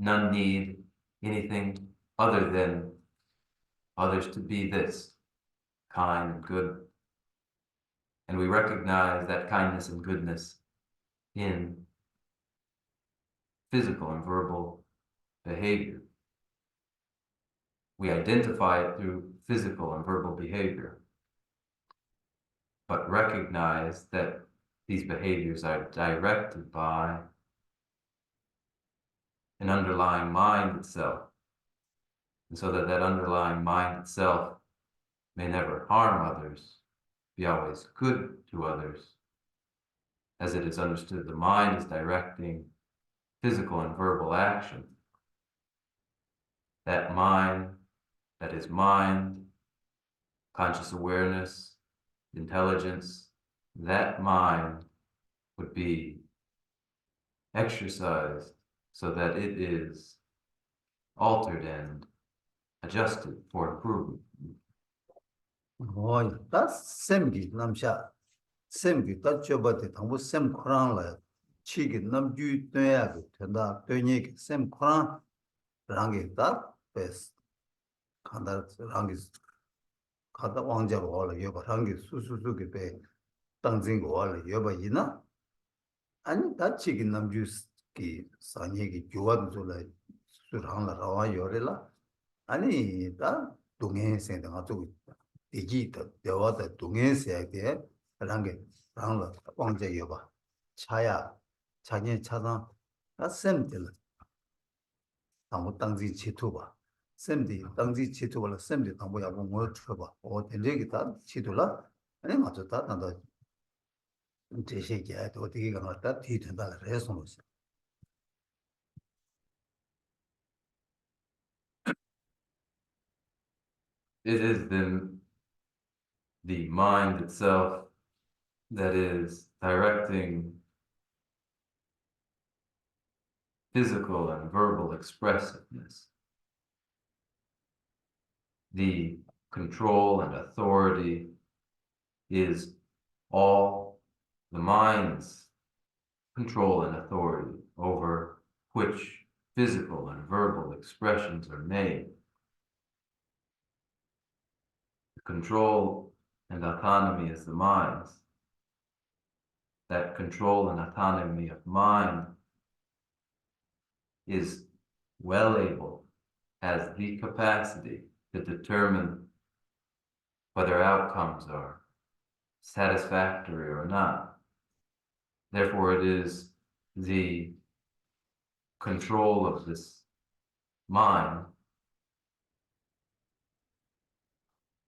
None need anything other than others to be this, kind and good. And we recognize that kindness and goodness in physical and verbal behavior. We identify it through physical and verbal behavior, but recognize that these behaviors are directed by an underlying mind itself, and so that underlying mind itself may never harm others, be always good to others. As it is understood, the mind is directing physical and verbal action. That mind, that is mind, conscious awareness, intelligence, that mind would be exercised so that it is altered and adjusted for improvement. 다 셈기 남샤 셈기 다 줘봐도 당부 셈 코랑라 치기 남주 돼야 된다 되니 셈 코랑 랑게 다 베스 간다 랑게 가다 왕자로 올라 여봐 랑게 수수수게 배 땅진고 올라 여봐 이나 아니 다 치기 남주기 산얘기 교환 줄라 수랑라 라와 요래라 아니 다 동해생 등 아주 디지털 대화다 동해세계 랑게 랑라 왕자 여봐 차야 자기 차상 다 셈들 아무 땅지 치투바 셈디 땅지 치투발 셈디 아무 야고 뭐 쳐봐 어 된적이 다 치둘라 아니 맞았다 난다 제시게 어떻게 가놨다 뒤된다 그래서 놓으시 It is then the mind itself that is directing physical and verbal expressiveness. The control and authority is all the mind's control and authority over which physical and verbal expressions are made. The control and autonomy is the mind's. That control and autonomy of mind is well able, has the capacity to determine whether outcomes are satisfactory or not. Therefore, it is the control of this mind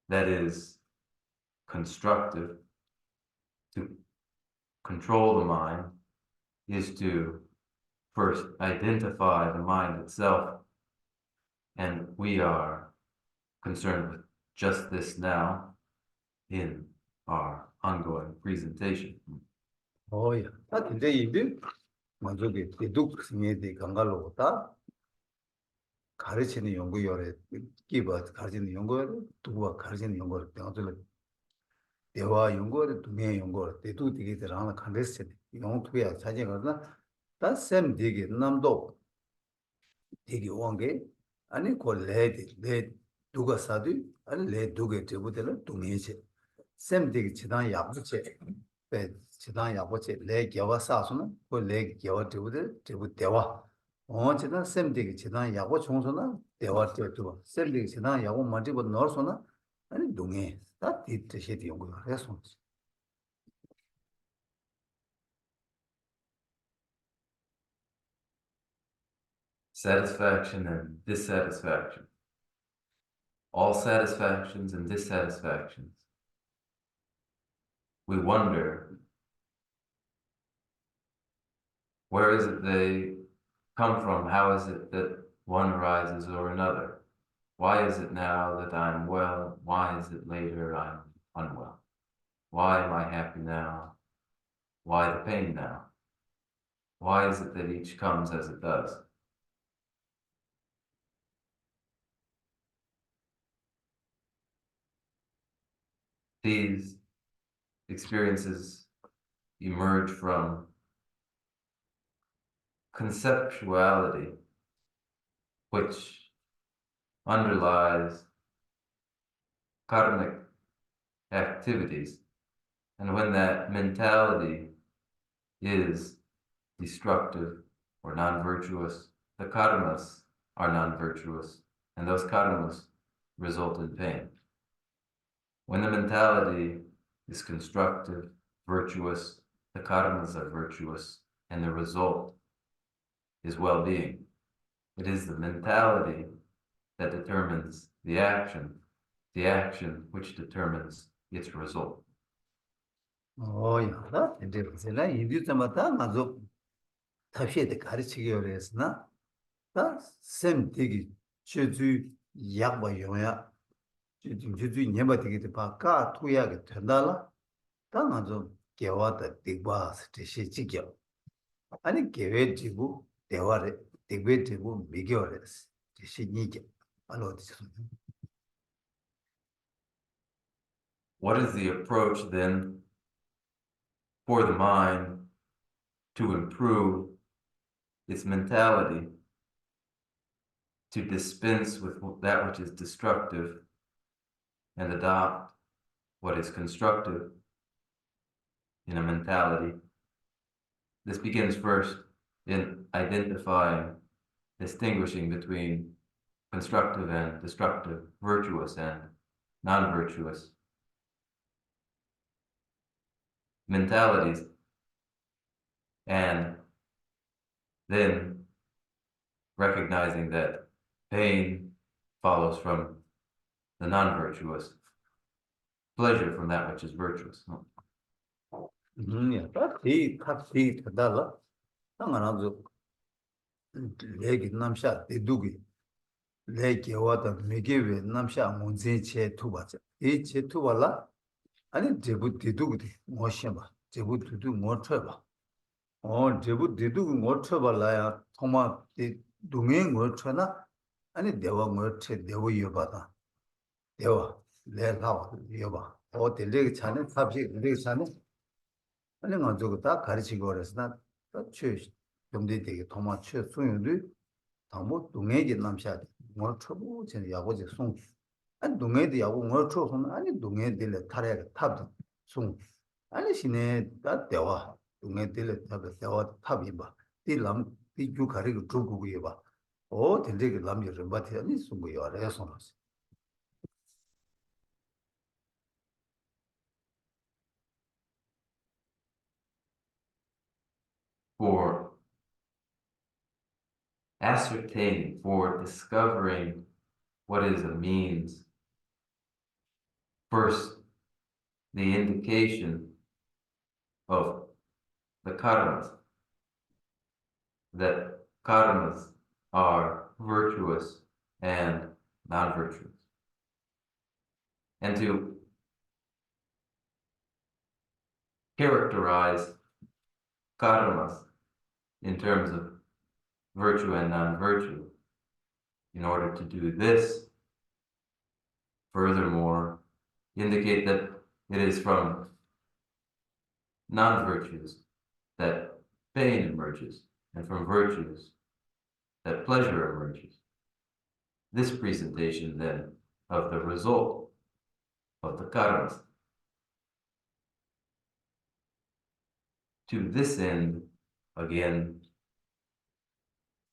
that is constructive. To control the mind is to first identify the mind itself, and we are concerned with just this now in our ongoing presentation. Oh yeah. That is the 만족이 대독 승리에 강가로다 가르치는 연구열에 기바 가르치는 연구를 두고 가르치는 연구를 배워들 대화 연구를 두매 연구를 대도 되게 들어가는 컨텍스트 영토야 자제가나 다샘 되게 남도 되게 원게 아니 콜레디 레 누가 사도 아니 레 두게 되부터는 동해체 샘 되게 지단 약부체 배 지단 약부체 레 겨와 사수는 그레 겨와 되부터 되부 대화 지단 샘 되게 지단 약부 총소나 대화 되도 샘 되게 지단 약부 마디고 넣어서나 아니 동해 다 뒤뜻이 연구를 해서 Satisfaction and dissatisfaction. All satisfactions and dissatisfactions. We wonder, where is it they come from? How is it that one arises or another? Why is it now that I'm well? Why is it later I'm unwell? Why am I happy now? Why the pain now? Why is it that each comes as it does? These experiences emerge from conceptuality, which underlies karmic activities. And when that mentality is destructive or non-virtuous, the karmas are non-virtuous, and those karmas result in pain. When the mentality is constructive, virtuous, the karmas are virtuous, and the result is well-being. It is the mentality that determines the action which determines its result. Oh yeah, that is it. Like you do matter, mazo tabshe de 가르치기 어려서나 다 샘되기 주주 약바 용야 주주 녀바 되게 바까 투야게 된다라 다 마zo 개와다 디바스 대시지겨 아니 개외 지구 대화를 대외 지구 미겨레스 대시니게 알어디서 What is the approach then for the mind to improve its mentality, to dispense with that which is destructive and adopt what is constructive in a mentality? This begins first in identifying, distinguishing between constructive and destructive, virtuous and non-virtuous mentalities, and then recognizing that pain follows from the non-virtuous, pleasure from that which is virtuous. 야, 이 탑이 달라. 당연하죠. 레기 남샤 대두기 레기 와다 메게베 남샤 문제체 투바자. 이 제투발라 아니 제부 대두기 뭐셔봐. 제부 두두 뭐 쳐봐. 제부 대두기 뭐 쳐발라야 토마 동행 뭐 쳐나 아니 대와 뭐 쳐 대와 여바다. 대와 레라와 여바. 델레기 차는 탑시 레기 차는 아니 가지고 다 가르치고 그래서 나최 좀돼 되게 도마 최 소용도 다뭐 동해지 남샤 뭐 쳐보 전 야고지 송 아니 동해도 야고 뭐 쳐서는 아니 동해들 타래 탑도 송 아니 시내 다 대화 동해들 탑 대화 탑이 봐 딜람 띠주 가리고 두고 봐 델레기 남이 좀 받지 아니 송고 요래서 For ascertaining, for discovering what is a means. First, the indication of the karmas, that karmas are virtuous and non-virtuous. And to characterize karmas in terms of virtue and non-virtue, in order to do this, furthermore, indicate that it is from non-virtues that pain emerges, and from virtues that pleasure emerges. This presentation, then, of the result of the karmas. To this end, again,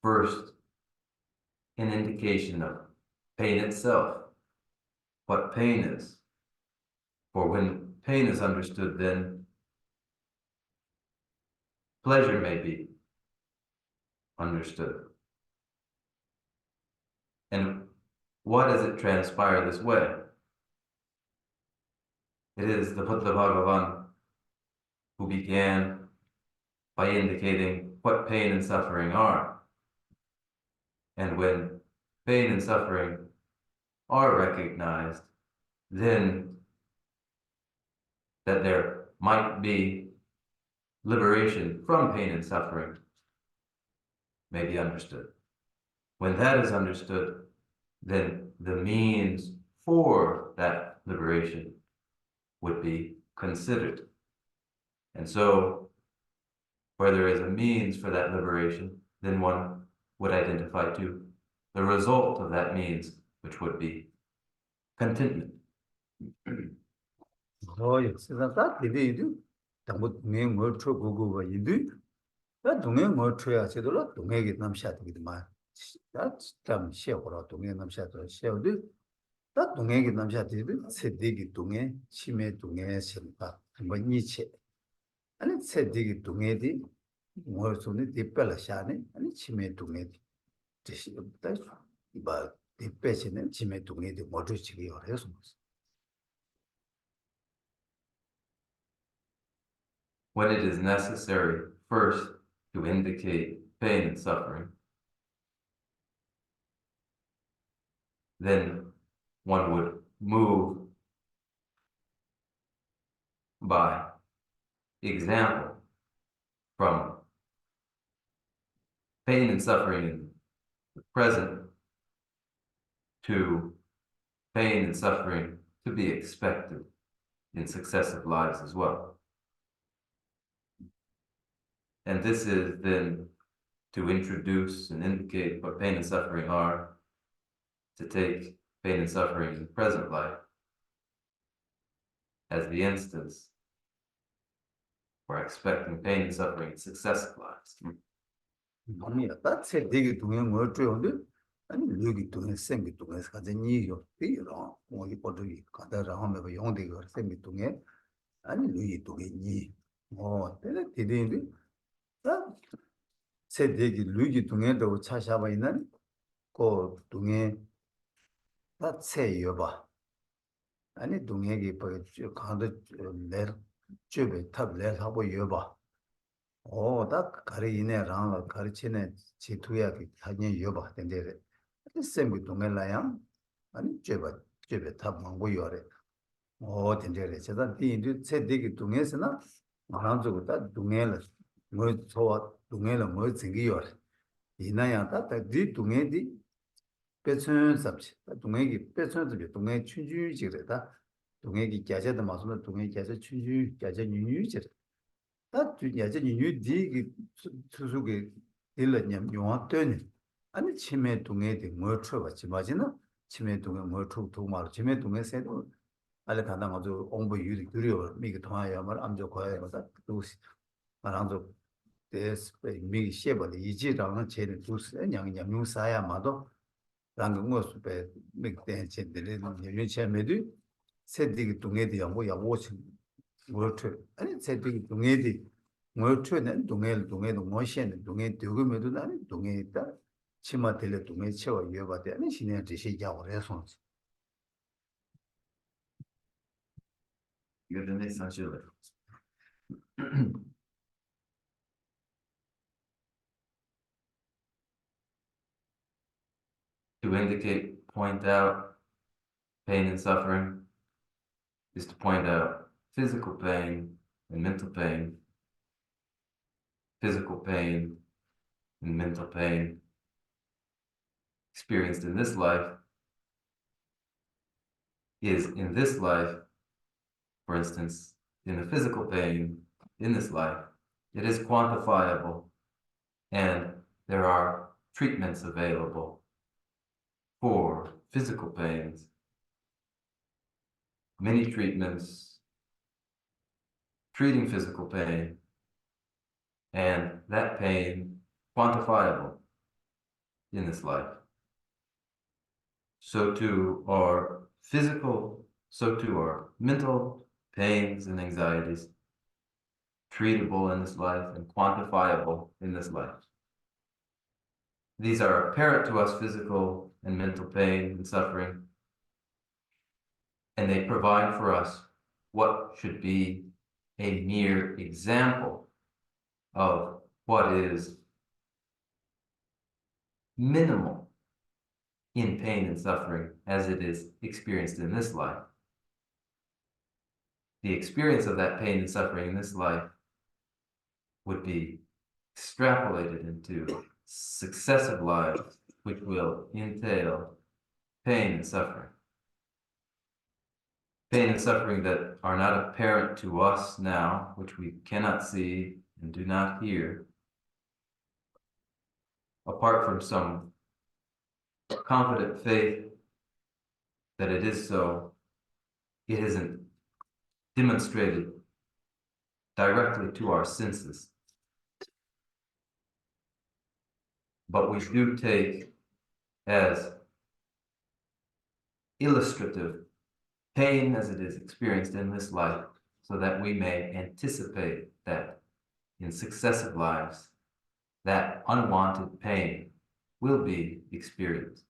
first, an indication of pain itself, what pain is. For when pain is understood, then pleasure may be understood. And why does it transpire this way? It is the Buddha Bhagavan who began by indicating what pain and suffering are. And when pain and suffering are recognized, then that there might be liberation from pain and suffering may be understood. When that is understood, then the means for that liberation would be considered. And so, where there is a means for that liberation, then one would identify too the result of that means, which would be contentment. Oh, yes, that did 당부 동해 뭐 초고고가 이들 나 동해 뭐 초야 제대로 동해게 남샤되기만 나참 시어로 동해 남샤도 시어도 나 동해게 남샤되기 세대기 동해 치매 동해 심파 뭐 니체 아니 세대기 동해디 뭐 손에 뒷발샤네 아니 치매 동해디 지시부터 바 뒷배시는 치매 동해디 모두 지기 어려서 When it is necessary first to indicate pain and suffering, then one would move by example from pain and suffering in the present to pain and suffering to be expected in successive lives as well. And this is then to introduce and indicate what pain and suffering are, to take pain and suffering in the present life as the instance for expecting pain and suffering in successive lives. 아니야, that's 되게 동행 뭐 줘요데 아니 여기 동행 생기 동행에서 가진 이요 이요 뭐 이거들이 가다라 하면 그 용되고 생기 동행 아니 여기 동행이 뭐 때려 되는데 다 세대기 루기 동행도 차샤바 있는 그 동행 다 세요 봐 아니 동행이 뭐 가도 내 주변 탑레 하고 여봐 딱 가리네 랑 가르치네 지투야 그 타년 여봐 된대. 쌤이 동엘라야. 아니 제베 탑 망고 요래. 된대래. 제가 뒤에 세대기 동에서나 말한저거다 동엘 뭐 저와 동엘 뭐 생기 요래. 이나야 다뒤 동에디 배천 잡지. 동에기 배천 잡지. 동에 춘주지래다. 동에기 자제도 마서는 동에 자제 춘주 자제 유유지래. 다 야제 뉴디 수수게 일렀냐 용화 때니 아니 치매 동에데 뭐 쳐봤지 맞이나 치매 동에 뭐 말 치매 동에 세도 알레 간다 가지고 공부 유리 두려 미게 통하야 말 암조 거야 거다 도시 말한조 데스 미 셰버리 이지랑은 제는 두스 양양 용사야 마도 랑은 것에 미게 제들이 유치매도 세디기 동에데 양고 야고치 뭐트 아니 세대기 동해디 뭐트는 동해도 뭐시는 동해 되고면도 나는 동해 있다 chima tele dunga chewa yueba de ane shine rishi yawa re sonsi. You're the next Angela. To indicate, point out pain and suffering is to point out physical pain and mental pain, physical pain and mental pain experienced in this life is in this life, for instance, in the physical pain in this life, it is quantifiable and there are treatments available for physical pains, many treatments treating physical pain, and that pain quantifiable in this life. So too are physical, so too are mental pains and anxieties, treatable in this life and quantifiable in this life. These are apparent to us physical and mental pain and suffering, and they provide for us what should be a mere example of what is minimal in pain and suffering as it is experienced in this life. The experience of that pain and suffering in this life would be extrapolated into successive lives, which will entail pain and suffering. Pain and suffering that are not apparent to us now, which we cannot see and do not hear, apart from some confident faith that it is so, it isn't demonstrated directly to our senses. But we do take as illustrative pain as it is experienced in this life, so that we may anticipate that in successive lives, that unwanted pain will be experienced.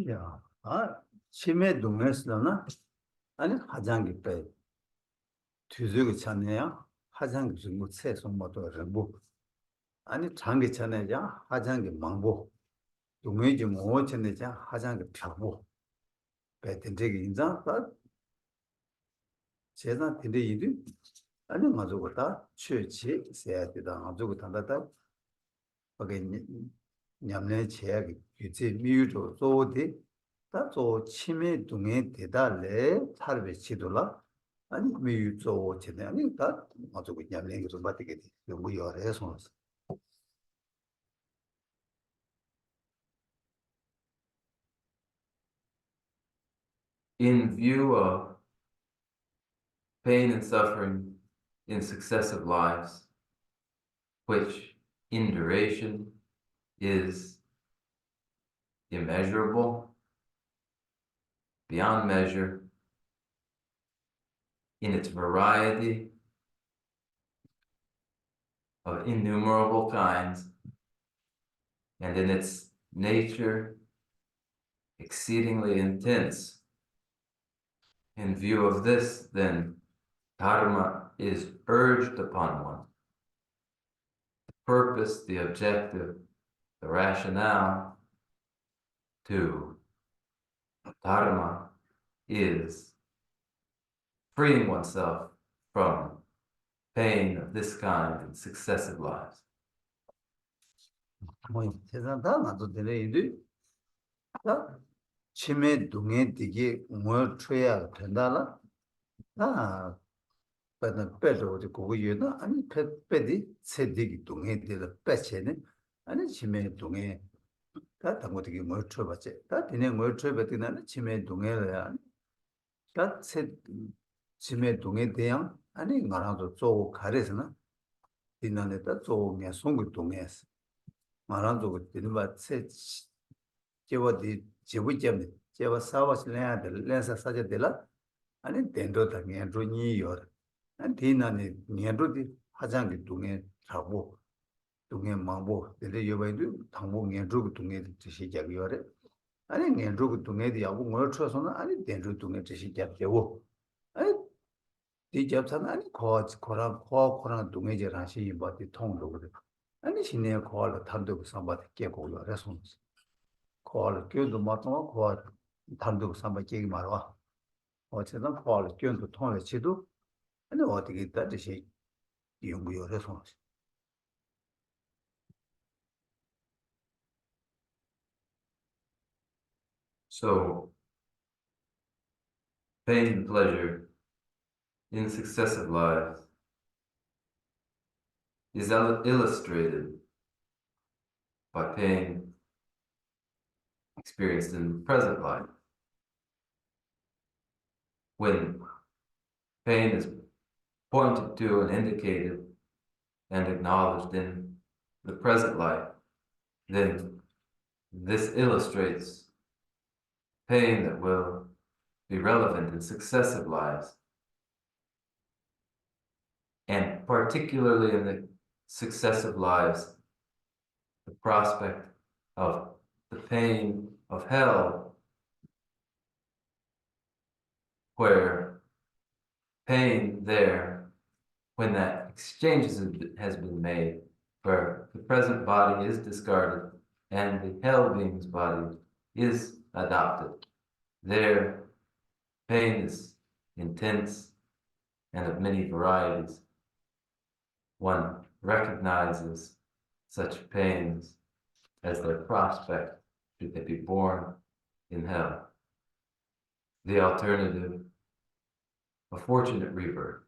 야, 치매 동에서나 아니 화장기 빼 뒤지고 찾네요. 화장기 좀 세서 뭐도 뭐 아니 장기 전에자 화장기 망보 동의 좀 오천내자 화장기 펴고 배된되게 인자 제가 근데 이들 아니 가지고 다 취치 세야 되다 가지고 단다다 거기 냠내 제약이 유지 미유도 소디 다저 치매 동에 대달래 살베 지도라 아니 미유조 제네 아니 다 가지고 냠내 좀 받게 돼. 너무 여래서 in view of pain and suffering in successive lives, which in duration is immeasurable, beyond measure, in its variety of innumerable kinds, and in its nature exceedingly intense. In view of this, then, dharma is urged upon one. The purpose, the objective, the rationale to dharma is freeing oneself from pain of this kind in successive lives. chime dunge digi ngor choya pendala bana pedo de gogo yena ani pedi sedigi dunge de pechene ani chime dunge ta tango digi ngor chobache ta dine ngor chobati na chime dunge ya ta chime dunge deyang ani ngarado zo karesna dinane ta zo nya songu dunge ngarado dinba se 제가 제부점이 제가 사와실래야 될 렌사 사제 될라 아니 된도 당연 존이요 안 디나니 년도디 화장기 동에 자고 동에 망보 근데 여바이도 당보 년도 동에 지시 잡이요래 아니 년도 동에디 하고 뭘 쳐서는 아니 된도 동에 지시 잡고 아니 디 잡잖아 아니 코랑 동에 제라시 바디 통도 그래 아니 신내 코를 탄도 상바디 깨고 요래서 call 교도 맞고 call 단독 삼바 얘기 말아. 어쨌든 call 교도 통해 지도 아니 어떻게 있다듯이 연구요래서 So, pain and pleasure in successive lives is illustrated by pain experienced in the present life. When pain is pointed to and indicated and acknowledged in the present life, then this illustrates pain that will be relevant in successive lives. And particularly in the successive lives, the prospect of the pain of hell, where pain there, when that exchange has been made, where the present body is discarded and the hell being's body is adopted, there pain is intense and of many varieties. One recognizes such pains as their prospect should they be born in hell. The alternative, a fortunate rebirth.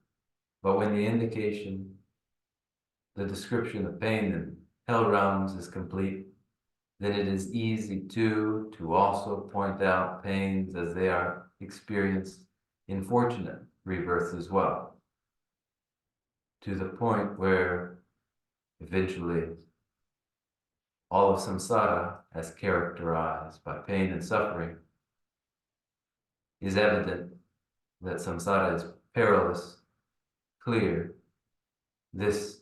But when the indication, the description of pain in hell realms is complete, then it is easy to also point out pains as they are experienced in fortunate rebirths as well, to the point where eventually all of samsara, as characterized by pain and suffering, is evident that samsara is perilous, clear. This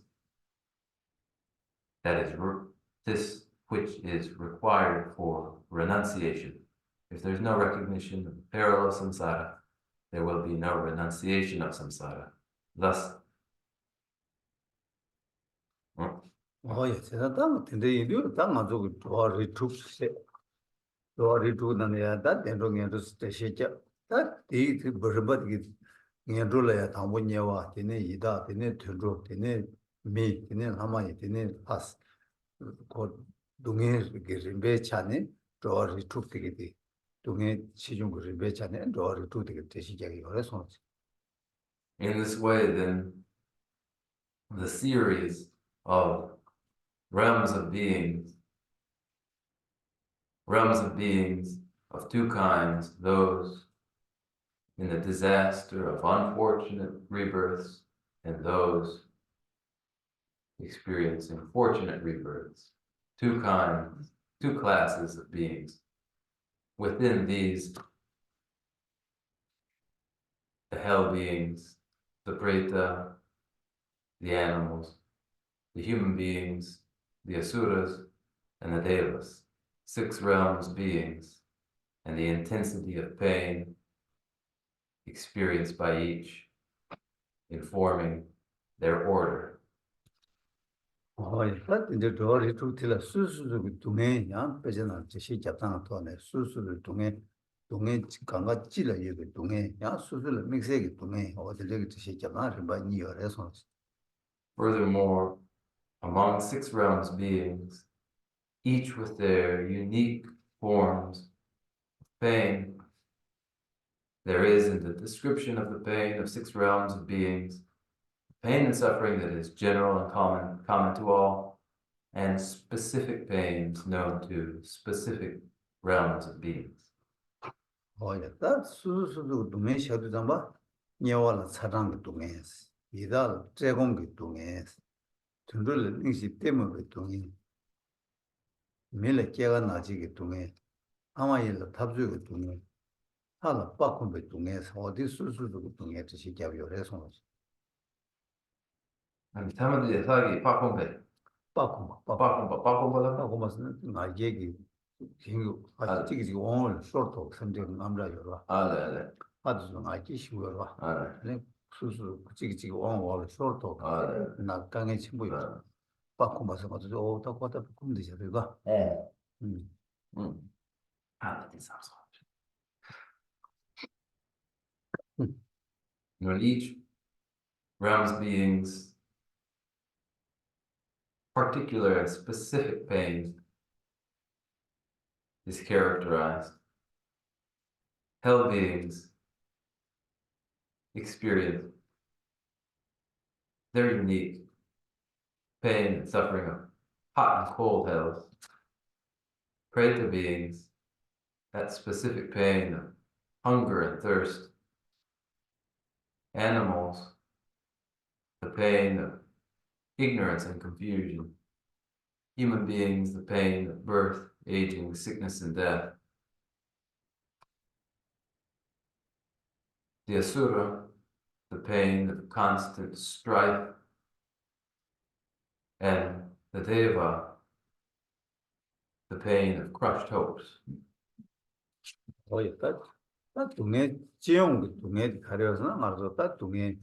which is required for renunciation. If there's no recognition of the peril of samsara, there will be no renunciation of samsara. Thus, 예, 제가 당 근데 이거 당 가지고 도와리 툭세 도와리 두는야 다 된동에도 스테시자 다 디트 버버디 녀돌야 당분녀와 되네 이다 되네 들로 되네 미 되네 아마이 되네 파스 곧 동에 림베 차네 도와리 툭되게 동에 시중 림베 차네 도와리 툭되게 되시자기 그래서 in this way, then, the series of realms of beings of two kinds, those in the disaster of unfortunate rebirths and those experiencing fortunate rebirths. Two classes of beings. Within these, the hell beings, the preta, the animals, the human beings, the asuras, and the devas, 6 realms beings, and the intensity of pain experienced by each, informing their order. 이제 도리 투틸라 수수도 동해 양 배전한 제시 잡다는 도네 수수를 동해 강가 찔러 예배 동해 양 수수를 믹스하게 동해 어디를 제시 잡다는 바니 열에서 Furthermore, among 6 realms beings, each with their unique forms of pain, there is in the description of the pain of 6 realms of beings, pain and suffering that is general and common to all, and specific pains known to specific realms of beings. 다 수수도 동해 셔도 담바 녀와라 사랑 동해 이달 제공 동해 전들 능시 때문에 동해 밀레 깨가 나지게 동해 아마일 탑주게 동해 하나 빠콤베 동해서 어디 수수도 동해 제시 잡요래서 And tamade thagi pakombe. 빠콤바는 나 얘기 생각 아직 지금 오늘 쇼트 선정 남자 여러 네. 아주 좀 아기 쉬워라 네. 수수 지금 오늘 쇼트 네. 나 강에 친구요 빠콤바서 가지고 또 왔다 보면 되죠 그거 This is when each realm's beings particular and specific pain is characterized. Hell beings experience their unique pain and suffering of hot and cold hells. Preta beings, that specific pain of hunger and thirst. Animals, the pain of ignorance and confusion. Human beings, the pain of birth, aging, sickness, and death. The asura, the pain of constant strife. And the deva, the pain of crushed hopes. 딱 동해 지용 동해 가려서 말도 딱 동해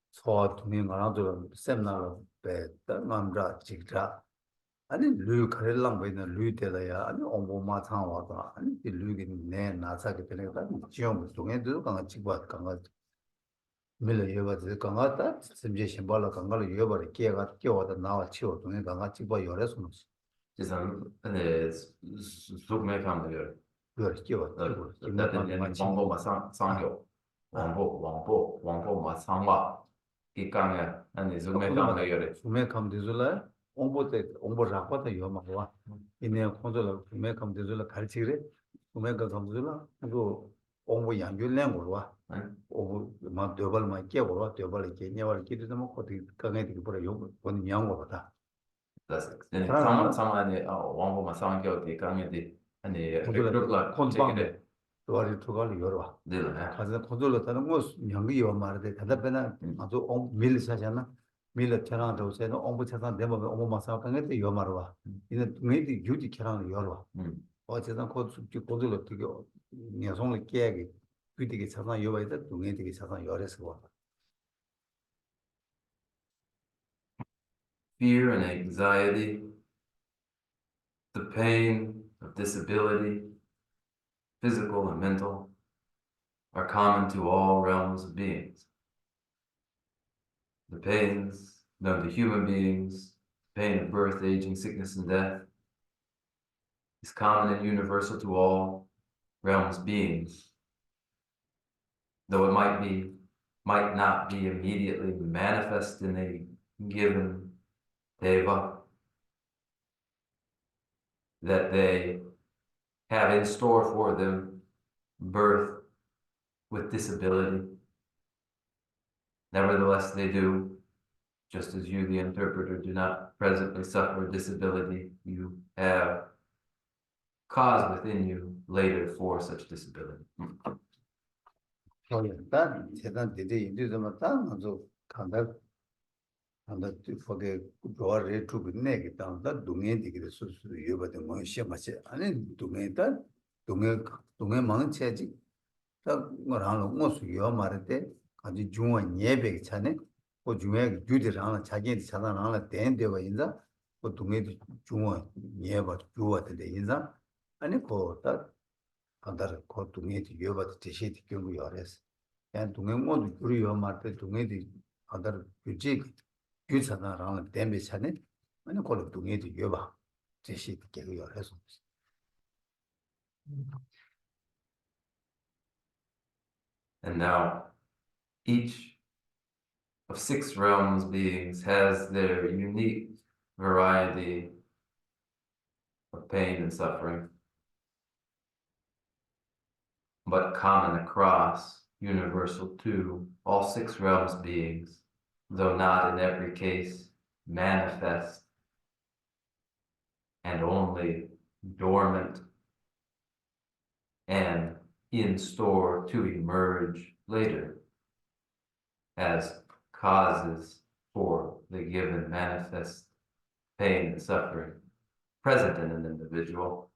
소 동해 가나도 세미나로 배다 남자 직자 아니 류 가려랑 보이는 류 때라야 아니 엄마 상와다 아니 류기 내 나사게 되는 거 지용 동해도 강아 직과 강아 밀려 여가지고 강아다 심지 심발로 강가로 여버리 깨가 깨워다 나와 치워 동해 강아 직과 열에서 근데 속매 감들 왕보 마상요 왕보 마상와 기강에 아니 속매 감들 열에 속매 감들을 홍보 작업도 요마와 이내 콘솔 속매 감들을 가르치래 속매가 감들을 그 홍보 양줄낸 거와 막 더블만 깨고 더블 깨냐와 끼도 뭐 거기 강에 되게 버려 요 본 양거다 상만에 왕보 마상요 기강에 아니 그룹라 콘체게 도와리 투가를 열어 네 가서 콘솔로 타는 거 양이 요 말데 다다배나 아주 밀사잖아 밀처럼 도세는 옹부처럼 되면 옹부마사 강에 요 말와 이제 동네들이 유지 처럼 열어 어쨌든 고들로 되게 녀송을 깨게 그되게 차상 요바에 동네들이 차상 열어서 와 Fear and anxiety, the pain of disability, physical and mental, are common to all realms of beings. The pains known to human beings, pain of birth, aging, sickness, and death, is common and universal to all realms beings, though it might not be immediately manifest in a given deva that they have in store for them birth, with disability. Nevertheless, they do, just as you, the interpreter, do not presently suffer disability. You have cause within you later for such disability. 일단 재단 되게 인도에서 딱 먼저 간다 거기 조화를 두고 내게 땅다 동해 되게 수수 여버든 뭐 시험하지 아니 동해 많은 체지 딱 뭐라는 것을 요 말때 아주 중요한 예배 차네 그 중요한 규제랑 자기한테 차단하는 된대가 인자 그 동해도 중요한 예배 주어한테 인자 아니 그딱 간다를 그 동해도 여버도 대신 경우 열었어 그냥 동해 모두 우리 요 말때 동해도 간다를 규제 규사나랑 댐비 차네 아니 그걸 동해도 여봐 제시 계속 열어서 And now, each of 6 realms beings has their unique variety of pain and suffering, but common across, universal to all 6 realms beings, though not in every case manifest and only dormant and in store to emerge later as causes for the given manifest pain and suffering present in an individual.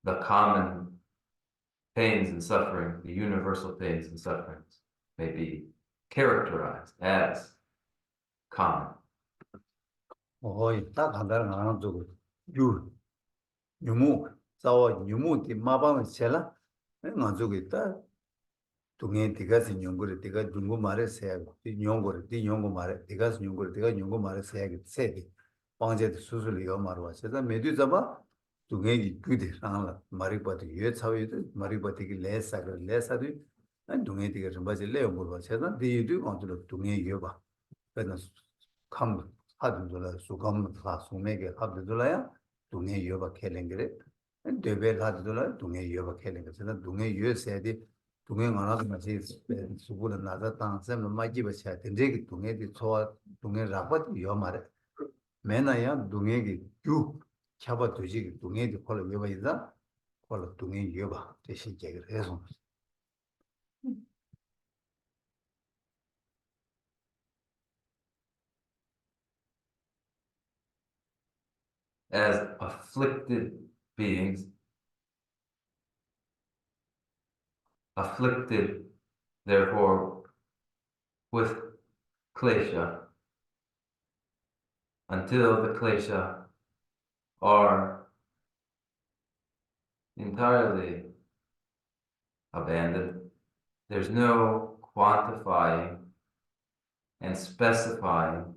The common pains and suffering, the universal pains and sufferings, may be characterized as common. 딱 한다는 하나 두고 유무 싸워 유무기 마방을 셀라 내가 저기 있다 동해 디가스 연구를 디가 중고 말에 세야 디 연구를 디 연구 말에 디가스 연구를 디가 연구 말에 세야기 세디 방제도 수술이요 말로 와서다 메디 잡아 동해기 규대 상라 마리바디 예 차위도 마리바디기 레사도 난 동해 디가 좀 바지 레어 물 와서다 디도 언들 동해 여봐 그래서 감 하든들 수감 다 소매게 하든들야 동해 여봐 켈랭그래 데벨 하든들 동해 여봐 켈랭그래 동해 유에서디 동해 하나도 같이 수고는 나다 땅샘을 마지버 쳐야 된데 동해디 소화 동해 라바디 여 말에 매나야 동해기 유 잡아 두지 동해디 콜로 여봐이다 콜로 동해 여봐 대신 얘기를 해서 As afflicted beings, afflicted, therefore, with klesha, until the klesha are entirely abandoned. There's no quantifying and specifying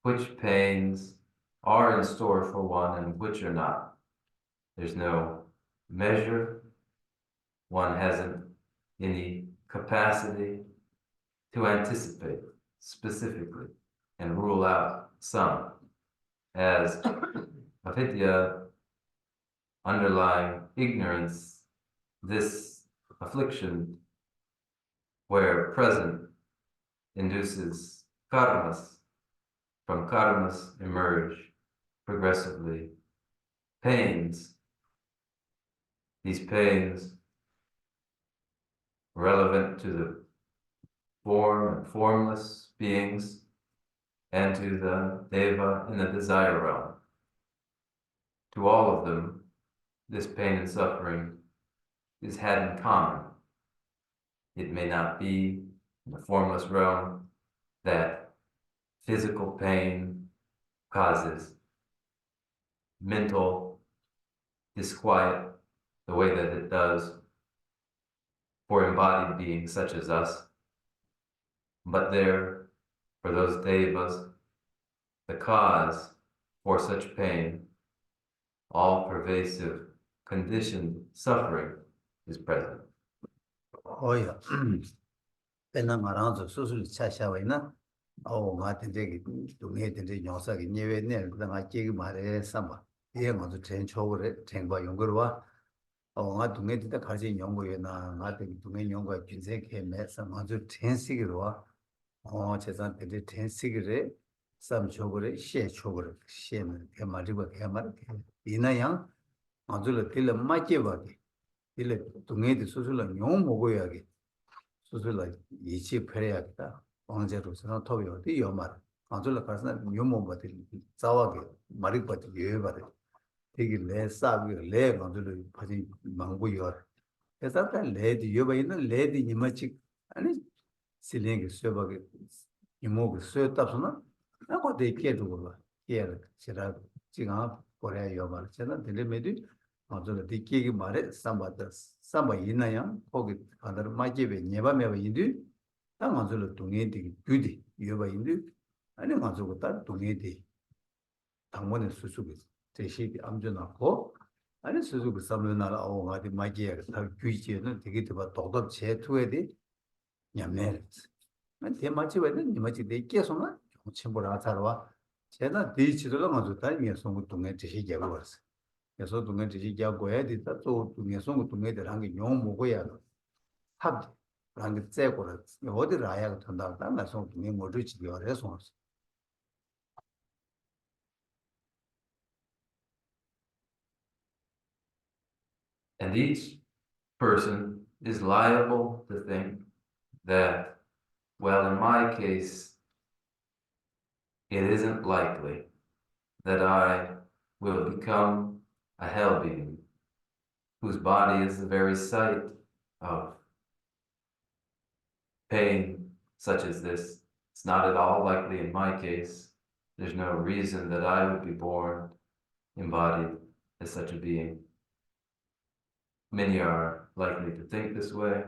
which pains are in store for one and which are not. There's no measure. One hasn't any capacity to anticipate specifically and rule out some as avidya, underlying ignorance, this affliction where present induces karmas. From karmas emerge progressively pains. These pains relevant to the form and formless beings and to the deva in the desire realm. To all of them, this pain and suffering is had in common. It may not be in the formless realm that physical pain causes mental disquiet the way that it does for embodied beings such as us. But there, for those devas, the cause for such pain, all-pervasive, conditioned suffering is present. 어야 배나 말아서 수술 차샤와이나 같은 저기 동해 된데 영사기 예외네 그다음 아끼기 말해 삼바 이해 먼저 전 초월에 전과 연구를 와 nga dunga dita kaji nyongo na nga dunga nyongo junze ke me sa nga zu tensigirwa chesan tete tensigire sam chogore she chogore she na ke mariba ke mar ina yang nga zu le tila maje ba ke tila dunga di susula nyong mogo ya ke susula ichi pere ya kita wangze ru sana tobi yo di yo mar nga zu le karsana nyong mogo ba di zawa ke mariba di yo ba 되게 내 싸비 내 건들을 가지 망고요. 그래서 다 레디 여바이는 레디 니마치 아니 실링이 쇠바게 이모가 쇠답서나 나고 되게 두고 예 제가 지금 보래 여바 제가 들으면도 아주 되게 말에 삼바다 삼바 있나요? 거기 가다를 마지베 네바메바 인도 딱 맞을 동에 되게 규디 여바인도 아니 맞고 딱 동에 돼 당원의 수수비 대시비 암전하고 아니 수수비 삼는나라 오가디 마기야 다 규지는 되게 더 도덕 제투에 돼 냠내 난 대마치 왜는 니마치 대께서나 정치보라 살아와 제가 대치들로 가서 다니면 송구 동에 대시 잡아왔어 그래서 동에 대시 잡고야 됐다 또 동에 송구 동에 대한 용 먹어야 합 그런 재고를 어디를 아야 된다 나 송구 동에 뭐를 지겨래 송어 And each person is liable to think that, well, in my case, it isn't likely that I will become a hell being whose body is the very site of pain such as this. It's not at all likely in my case. There's no reason that I would be born embodied as such a being. Many are likely to think this way.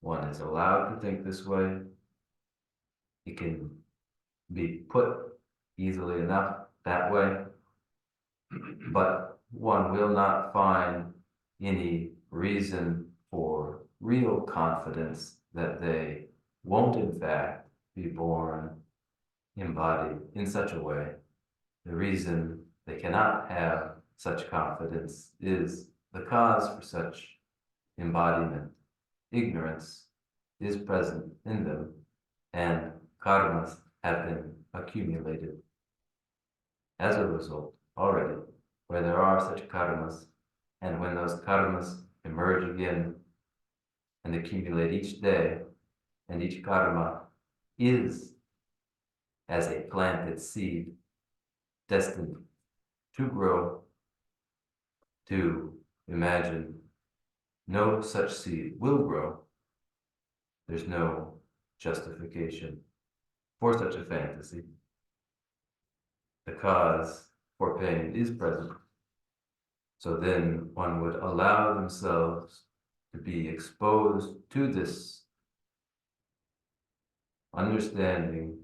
One is allowed to think this way. It can be put easily enough that way, but one will not find any reason for real confidence that they won't in fact be born embodied in such a way. The reason they cannot have such confidence is the cause for such embodiment. Ignorance is present in them, and karmas have been accumulated as a result already, where there are such karmas, and when those karmas emerge again and accumulate each day, and each karma is as a planted seed destined to grow, to imagine no such seed will grow. There's no justification for such a fantasy. The cause for pain is present. So then one would allow themselves to be exposed to this understanding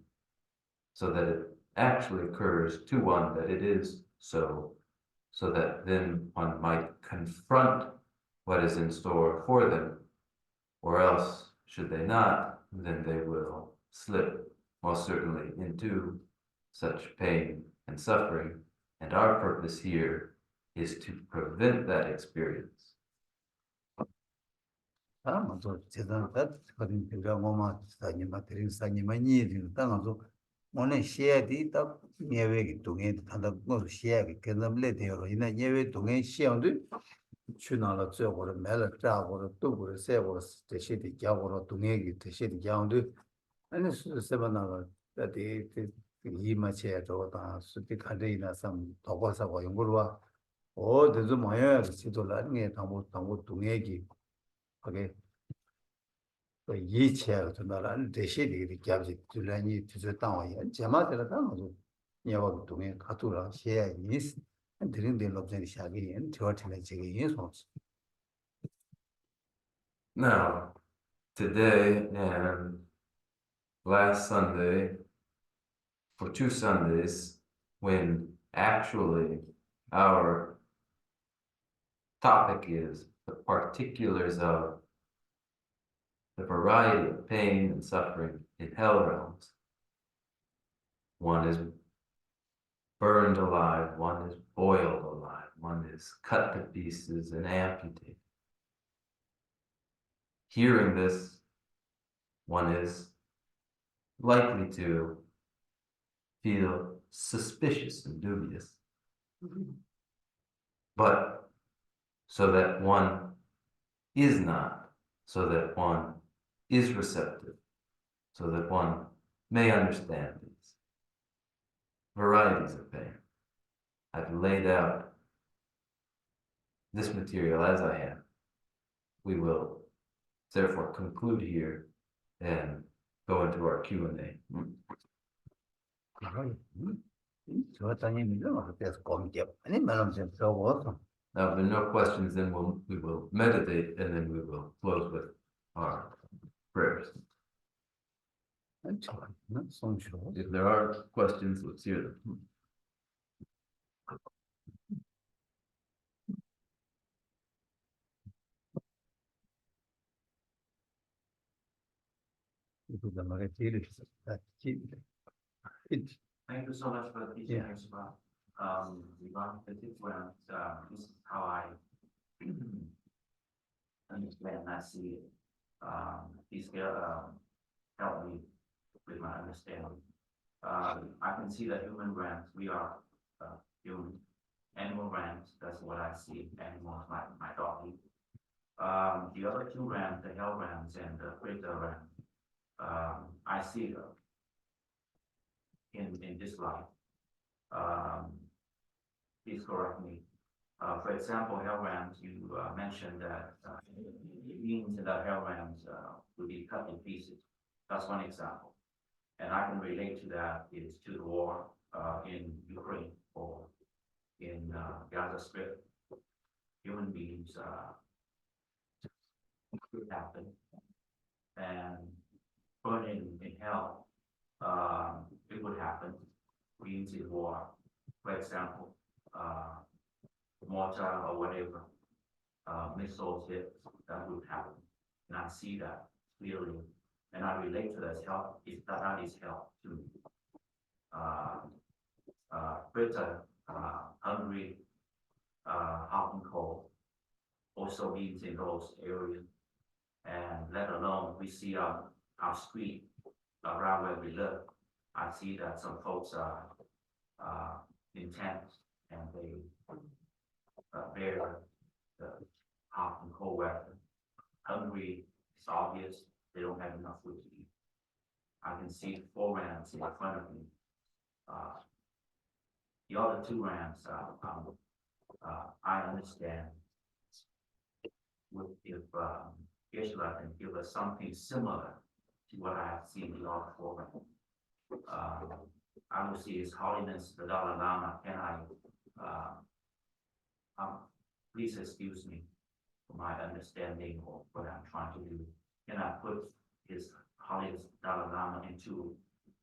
so that it actually occurs to one that it is so that then one might confront what is in store for them, or else, should they not, then they will slip most certainly into such pain and suffering, and our purpose here is to prevent that experience. 오늘 시야디 딱 예외기 동에 한다 뭐 시야기 견담래 되어 이나 예외 동에 시야도 추나라 저거를 매를 짜고를 또고를 세고를 대시디 자고를 동에기 대시디 자운도 아니 세바나가 다디 이마치에 저거다 수비 가데이나 삼 도과사고 연구를 와 어디서 뭐야 지도라니 당고 동에기 하게 이치하고 전달하는 대시들이 갑자기 둘라니 뒤져 땅이야. 제마들은 당하고 녀와 동에 가두라 시야 있. 드린데 롭전이 샤기엔 저한테 지금 예소. Now, today and last Sunday, for 2 Sundays, when actually our topic is the particulars of the variety of pain and suffering in hell realms. One is burned alive, one is boiled alive, one is cut to pieces and amputated. Hearing this, one is likely to feel suspicious and dubious. But so that one is not, so that one is receptive, so that one may understand these varieties of pain. I've laid out this material as I am. We will therefore conclude here and go into our Q&A. Now, if there are no questions, then we will meditate, and then we will close with our prayers. If there are questions, let's hear them. Thank you so much for the teaching, Expa. Regarding the difference, this is how I understand and I see it. Please help me with my understanding. I can see that human realms, we are human. Animal realms, that's what I see. Animals, my dog. The other two realms, the hell realms and the greater realm, I see in this life. Please correct me. For example, hell realms, you mentioned that beings in the hell realms will be cut in pieces. That's one example. And I can relate to that is to the war in Ukraine or in Gaza Strip. Human beings could happen. And burning in hell, it would happen. Beings in war, for example, mortar or whatever, missiles hit, that would happen. And I see that clearly. And I relate to that as help, that is help to me. Britain, hungry, hot and cold, also means in those areas. And let alone, we see our street around where we live. I see that some folks are in tents and they bear the hot and cold weather. Hungry, it's obvious, they don't have enough food to eat. I can see 4 rams in front of me. The other 2 rams, I understand. If Geshe-la can give us something similar to what I have seen in the other 4 rams. I will see His Holiness the Dalai Lama. Can I, please excuse me for my understanding of what I'm trying to do. Can I put His Holiness Dalai Lama into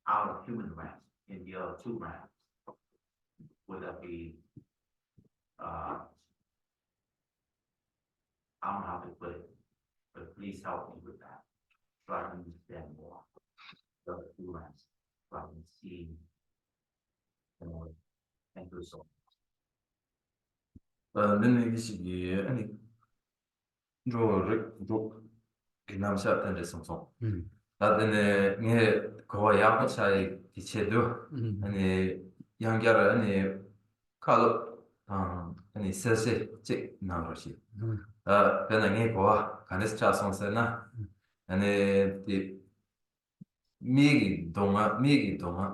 our human ranks, in the other 2 ranks? Would that be, I don't know how to put it, but please help me with that, so I can understand more. The other 2 ranks, so I can see more. Thank you so much. Then you any draw Nam Shat and Samsung. That then near Koya Chai Tichedo, and Yangar any color, any Sese Chick Narashi. Then I gave Goa, Canis Chasson Sena, and the Migi Donga,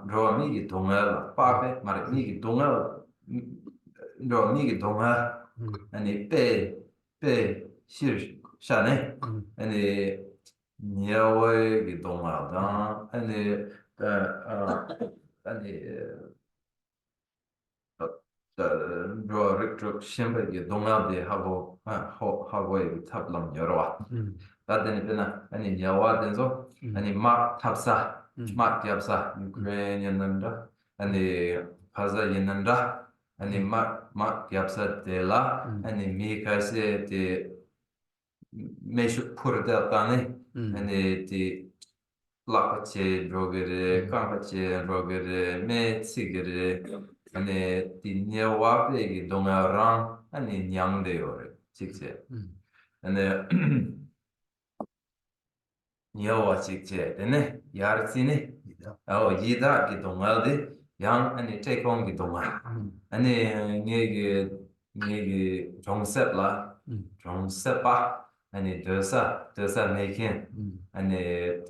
draw Migi Donga, Pape, Marik Migi Donga, draw Migi Donga, and a pay, Shirish, Shane, and a Niawe Donga, and draw Rick Shimba, Donga, the Hago, Tablam Yoroa. That then any Yawa Denzo, any Mark Tapsa, Mark Yapsa, Ukrainian Nanda, and the Kaza Yenanda, and the Mark Yapsa de la, and the Mika say the Meshu Purdani, and the 라카체 로게레 깡카체 로게레 메치게레 아니 디녀와베기 동아랑 아니 냥데요레 직제 아니 녀와 직제 데네 야르시네 이다 기 동아데 양 아니 테콩 기 동아 아니 녜게 종셉라 종셉바 아니 더사 메킨 아니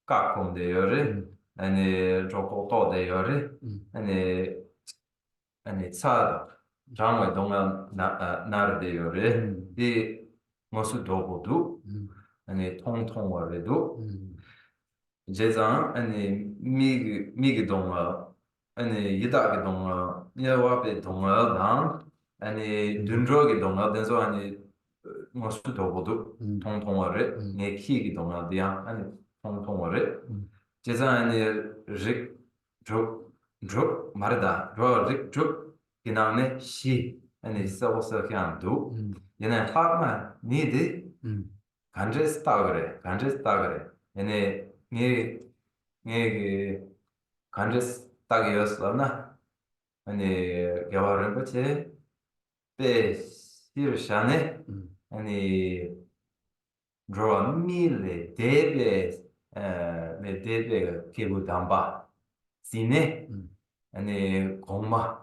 까콩 데요레 아니 조코토 데요레 아니 차다 장외 동안 나르데요레 이 모수 도고도 아니 통통어레도 제자 아니 미기 동아 아니 이다기 동아 예와베 동아당 아니 둔조기 동아 된소 아니 모수 도고도 통통어레 네 키기 동아디야 아니 통통어레 제자 아니 juk marda juk inane shi ani sawosa kyandu yana harma nidi ganjes tagre yani nge ganjes tagiyoslana ani gyawarin bache be sirshane ani draw mille debe me debe kebu damba sine 아니 공마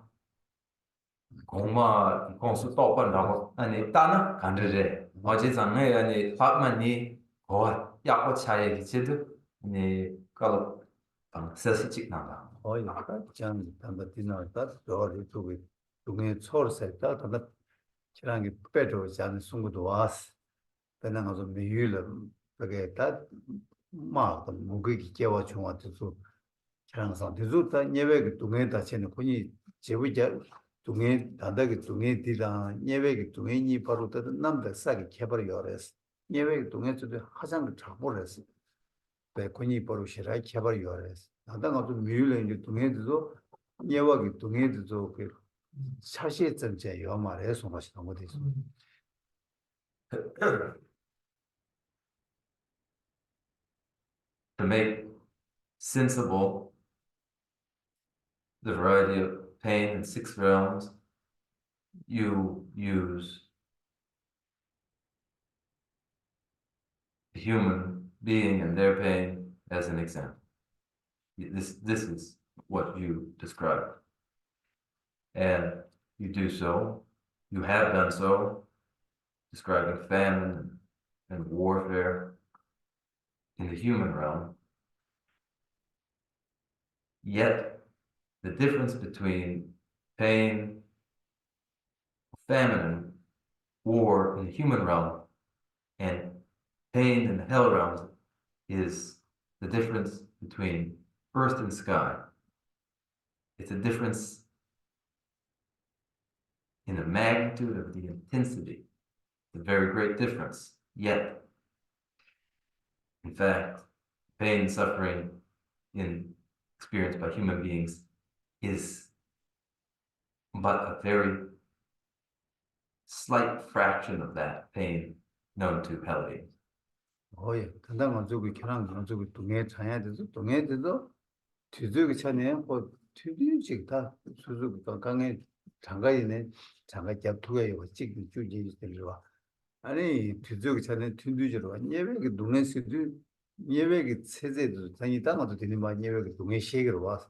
공수 똑바로 아니 따나 간르제 어제 장에 아니 파만니 거 약고 차에 기체도 아니 걸 세스직 나가 어이 장 담바티나다 저리 두고 동에 초르세다 담바 지랑이 빼도 장 송구도 와스 배는 가서 미율을 그게 다 마도 무기기 개와 중앙에서 장상 대주다 예외의 동에 다치는 군이 제위자 동에 단다기 동에 디다 예외의 동에니 바로 더 남들 싸게 개발이어서 예외의 동에서도 화장을 잡으랬어. 배 군이 바로 시라 개발이어서 나다가 좀 미율의 이제 동에도 예외의 동에도 그 사실 전제 요 말에서 마시는 거 되죠. to make sensible the variety of pain in 6 realms, you use the human being and their pain as an example. This is what you describe. And you do so, you have done so, describing famine and warfare in the human realm. Yet, the difference between pain, famine, and war in the human realm and pain in the hell realms is the difference between earth and sky. It's a difference in the magnitude of the intensity. It's a very great difference. Yet, in fact, pain and suffering experienced by human beings is but a very slight fraction of that pain known to hell beings. 어이 단단한 저기 결혼 저기 동에 차야 돼서 동에 돼서 뒤저기 차네 뭐 뒤뒤직 다 수수 강에 장가이네 장가 잡투가 요 찍기 주지 들어와 아니 뒤저기 차네 뒤뒤지로 예외의 동네시도 예외의 세제도 당이 땅어도 되는 말 예외의 동네 시계로 와서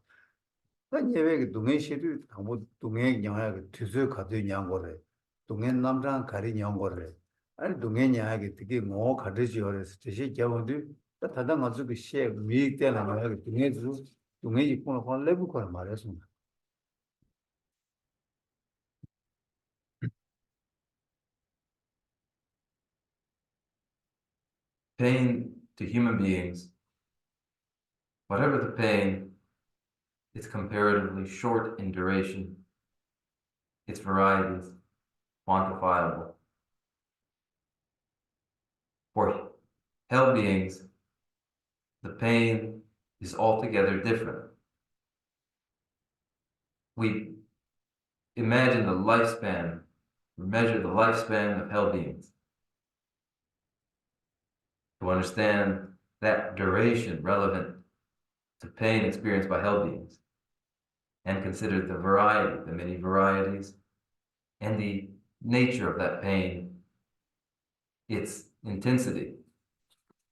예외의 동네 시도 아무 동네 영향을 뒤저 가도 양거래 동네 남장 가리 양거래 아니 동네 양하게 되게 뭐 가르지어서 대시 경우도 다다 가지고 그 시에 미익 때는 영향을 동네도 동네 입고는 한 레벨 걸 말했습니다. Pain to human beings, whatever the pain, it's comparatively short in duration. Its variety is quantifiable. For hell beings, the pain is altogether different. We imagine the lifespan, measure the lifespan of hell beings. To understand that duration relevant to pain experienced by hell beings, and consider the variety, the many varieties, and the nature of that pain, its intensity.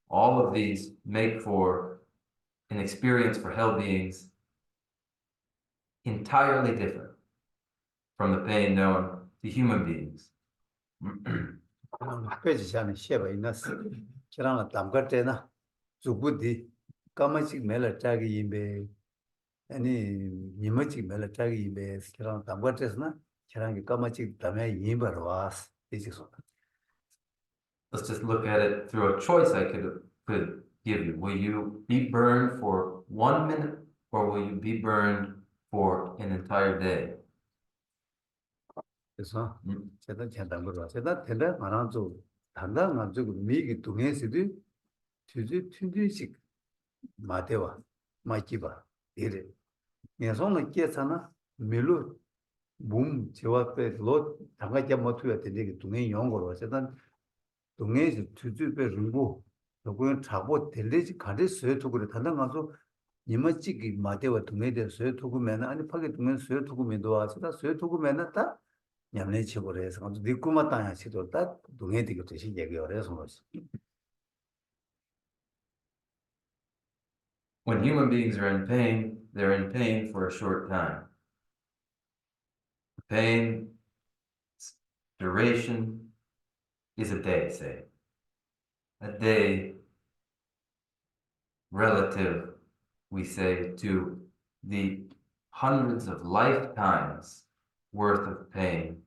All of these make for an experience for hell beings entirely different from the pain known to human beings. 페이지샤는 셰바 이나스 키라나 담가테나 주부디 까마직 멜라 짜기 임베 아니 니마직 멜라 짜기 임베 키라나 담가테스나 키라나 까마직 담에 임바로 와스 이지소. Let's just look at it through a choice I could give you. Will you be burned for 1 minute, or will you be burned for an entire day? 그래서 제가 전담으로 제가 대대 말아줘 단단 가지고 미기 동에서도 투지식 마대와 마이키바 이래 예송은 깨잖아 밀로 몸 제와페 로 당가게 못해야 되게 동에 연구로 제가 동에서 투지베 rungu 요거 잡고 델리지 가르스에 두고 단단 가서 니마찌기 마대와 동에 대해서 두고면 아니 파게 동에 수요 두고면도 와서다 수요 두고면 다 냠내 치고를 해서 아주 니꾸마 땅에 치도 딱 동해 되게 뜻이 얘기를 해서 그렇지. When human beings are in pain, they're in pain for a short time. Pain duration is a day, say. A day relative, we say, to the hundreds of lifetimes worth of pain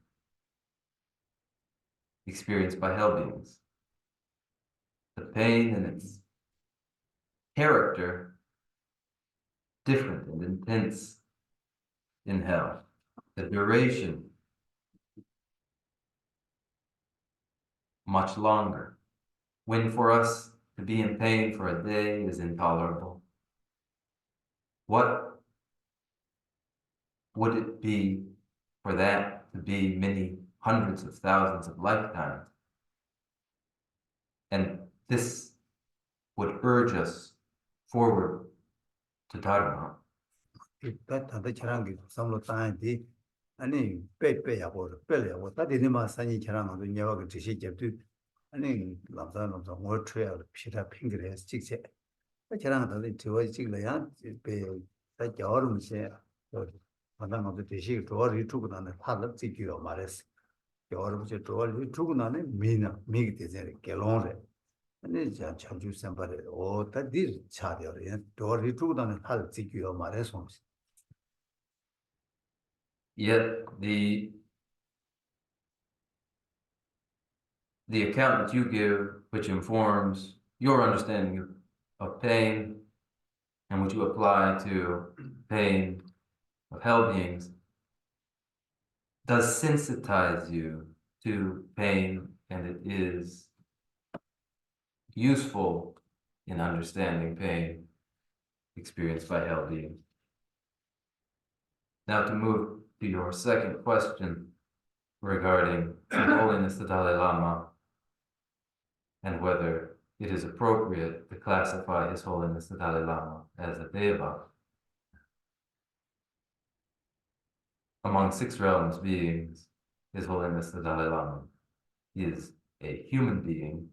experienced by hell beings. The pain and its character different and intense in hell. The duration much longer. When for us to be in pain for a day is intolerable, what would it be for that to be many hundreds of thousands of lifetimes? And this would urge us forward to Dharma. 다들 저랑 그 삼로 땅에 아니 빼야고 빼려고 다디니마 산이 저랑 아주 녀가 드시 접도 아니 남자는 뭐 트야 피다 핑그레 직세 저랑 다들 저와 찍려야 빼다 겨울음세 만난 것도 대시 도와리 주고 나네 파를 찍기로 말했어. 겨울음세 도와리 주고 나네 미기 되제 결론래. 아니 자주 선발에 다들 차려요. 도와리 주고 나네 파를 찍기로 말했어. Yet the account that you give, which informs your understanding of pain and which you apply to pain of hell beings, does sensitize you to pain, and it is useful in understanding pain experienced by hell beings. Now to move to your second question regarding His Holiness the Dalai Lama and whether it is appropriate to classify His Holiness the Dalai Lama as a Deva. Among 6 realms beings, His Holiness the Dalai Lama is a human being,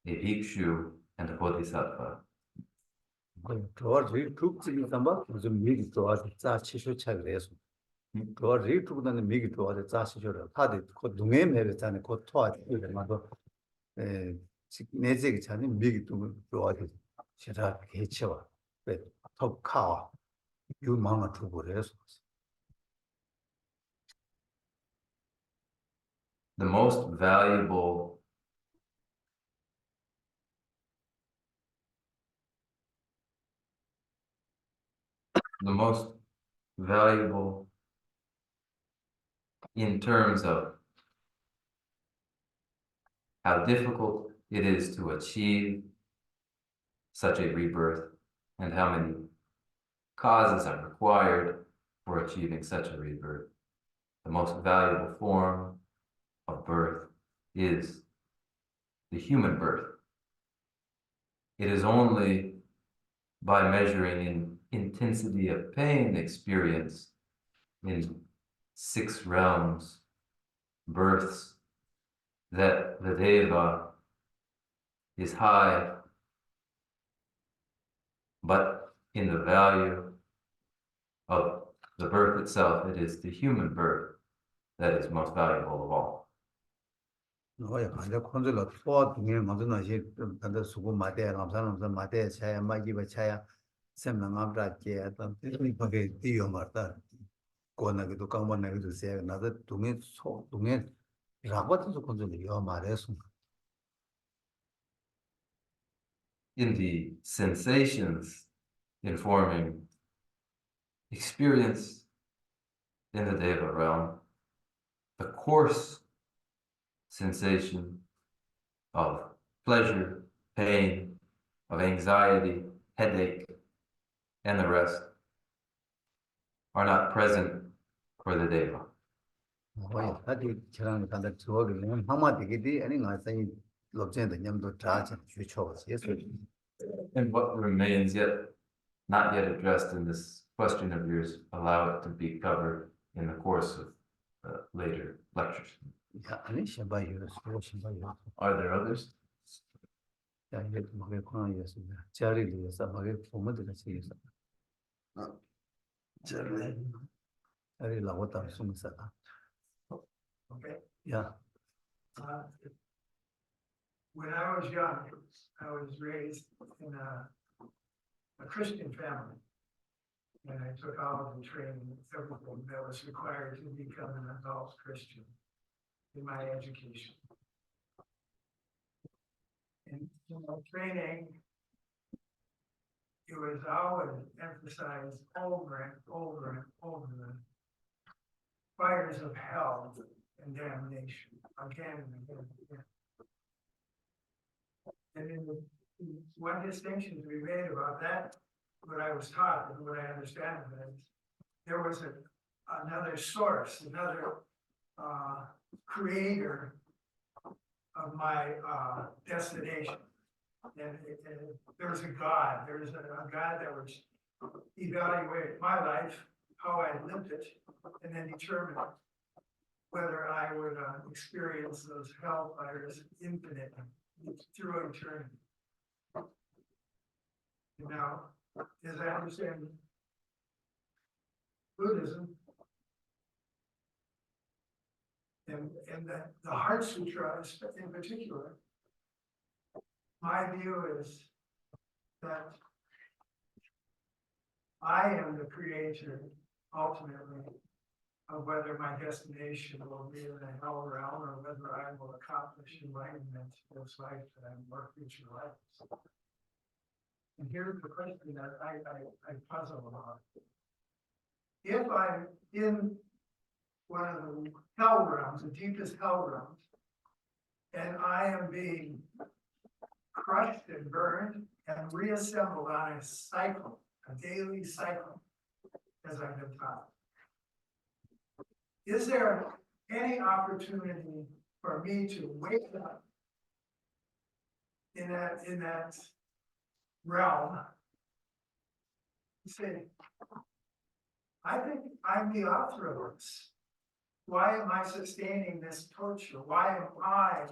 a bhikshu, and a bodhisattva. 도와리 죽지 담바 좀 미기 도와서 자치쇼 차그래서 도와리 죽다는 미기 도와서 자치쇼를 하데 그 동에 매베잖아 그 토하지 그래도 내지기 전에 미기 도와서 제가 개체와 톱카와 유망을 두고 그래서 The most valuable in terms of how difficult it is to achieve such a rebirth and how many causes are required for achieving such a rebirth. The most valuable form of birth is the human birth. it is only by measuring in intensity of pain experience in 6 realms, births, that the Deva is high, but in the value of the birth itself, it is the human birth that is most valuable of all. In the sensations informing experience in the Deva realm, the coarse sensation of pleasure, pain, of anxiety, headache, and the rest are not present for the Deva. And what remains not yet addressed in this question of yours, allow it to be covered in the course of later lectures. Are there others? Okay. Yeah. When I was young, I was raised in a Christian family. And I took all of the training, everything that was required to become an adult Christian in my education. And in my training, it was always emphasized over and over and over the fires of hell and damnation again and again and again. And in the one distinction to be made about that, what I was taught and what I understand of it, there was another source, another creator of my destination. And there was a God, there was a God that was evaluate my life, how I lived it, and then determine whether I would experience those hellfires infinitely through eternity. Now, as I understand Buddhism, and the Heart Sutra in particular, my view is that I am the creator, ultimately, of whether my destination will be in a hell realm or whether I will accomplish enlightenment in this life and more future lives. And here's the question that I puzzle about. If I'm in one of the hell realms, the deepest hell realms, and I am being crushed and burned and reassembled on a cycle, a daily cycle, as I've been taught, is there any opportunity for me to wake up in that realm and say, I think I'm the author of this. Why am I sustaining this torture? Why am I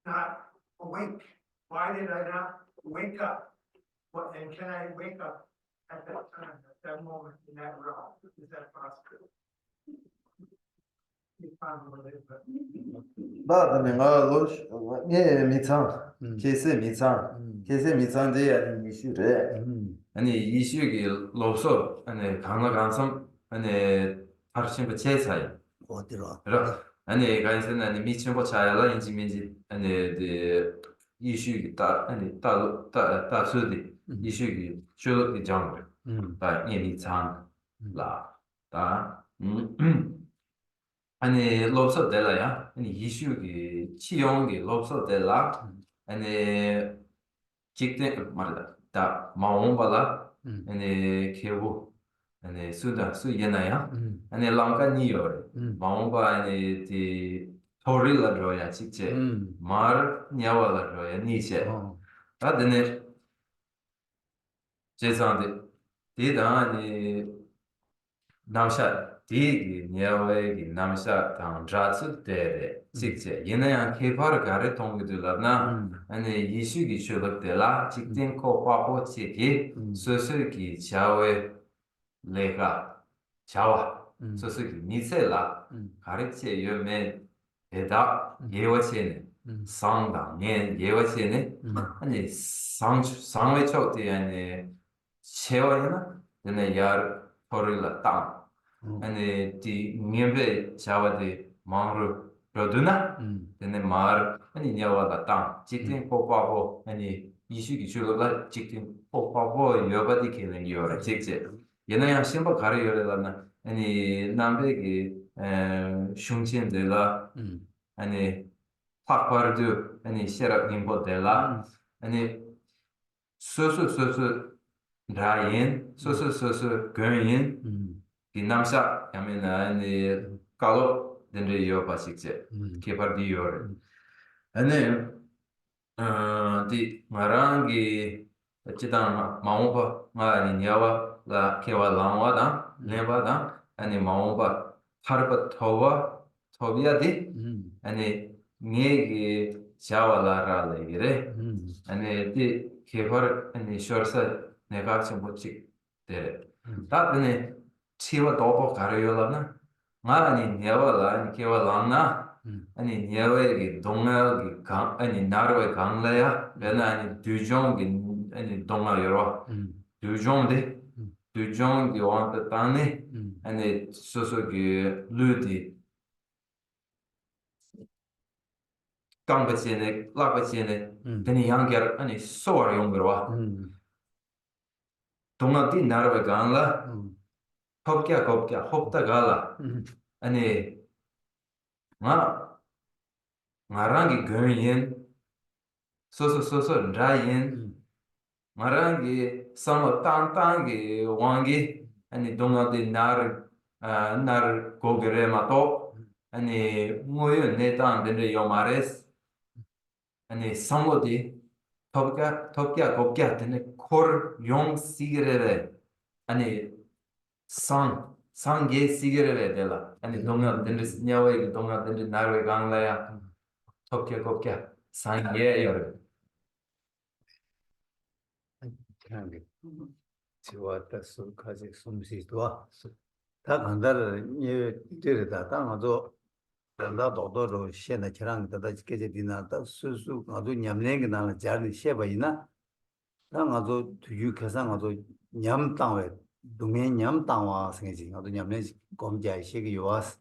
not awake? Why did I not wake up? And can I wake up at that time, at that moment, in that realm? Is that possible? 아니 이슈기 로서 아니 강나간섬 아니 하르신부 제사야 어디로? 아니 간선 아니 미친고 차야라 인지민지 아니 데 이슈기 다 아니 다수디 이슈기 쇼기 장고 다 예미창 라다 아니 로서 데라야 아니 이슈기 치용기 로서 데라 아니 직대 말다 다 마옹발라 아니 케고 아니 수다 수예나야 아니 랑카니요 마옹바 아니 디 토릴라로야 직제 말 냐와라로야 니세 Adene Jesande Didani Namsha Digi Niawegi Namsha Tang Jatsu Dede Sikse Yinayang Kepar Gare Tongudulana and Yishugi Shulak de la Chitin Ko Papo Chiki Susuki Chawe Lega Chawa Susuki Nisela Kariche Yume Eda Yewachene Sangda Nien Yewachene and Sangwe Chokti and Chewayana then a yar Porilla Tang. And the Niembe Chava de Mangru Roduna, then the Mar and the Yawa Tang, Chicken Popapo, and the Ishuki Chula, Chicken Popapo, Yobadi killing your ticket. Yenaya Simba Carriolana, and the Nambegi Shumchin de la, and the Pakpardu, and the Sherap Nimbo de la, and the Susu Rayen, Susu Guryen. Namsa, I mean, and Kalo, then the Yopa six, Kepa di Yor. And then the Marangi, Chitan Maumpa, Yawa, La Kewa Lamwada, Levada, and the Maumpa, Harpa Tova, Tovia di, and the Negi Chawa Lara Legere, and the Kevar and the Shorsa Negaxim Butchik there. That then 치와 도보 가려요라나 말아니 녀와라 케와랑나 아니 녀웨기 동나기 강 아니 나로의 강래야 내가 아니 두종기 아니 동나여로 두종데 두종기 원다 따네 아니 소소기 루디 강베체네 라베체네 되니 양겨 아니 소어 용거와 동나디 나로의 강라 kopkia hopta gala ane ngarangi gönyen so rayen ngarangi samo tangi wangi ane donga de nar gogere mato ane moyo netan de yomares ane samo de kopkia de kor yong sigere ane 상게 시게를 되라 아니 동안 된데 냐웨 동안 된데 나르웨 강라야 톱게 상게 여 그냥 지와다 술까지 숨시도와 다 간다를 예 이제다 당아도 나 도도로 시에나 저랑 다다 지게제 디나다 수수 아주 냠랭게 나는 자리 셰바이나 당아도 두유 계산아도 냠땅웨 동해 냠땅와 생기지 아주 냠랭 검자이 시기 요와스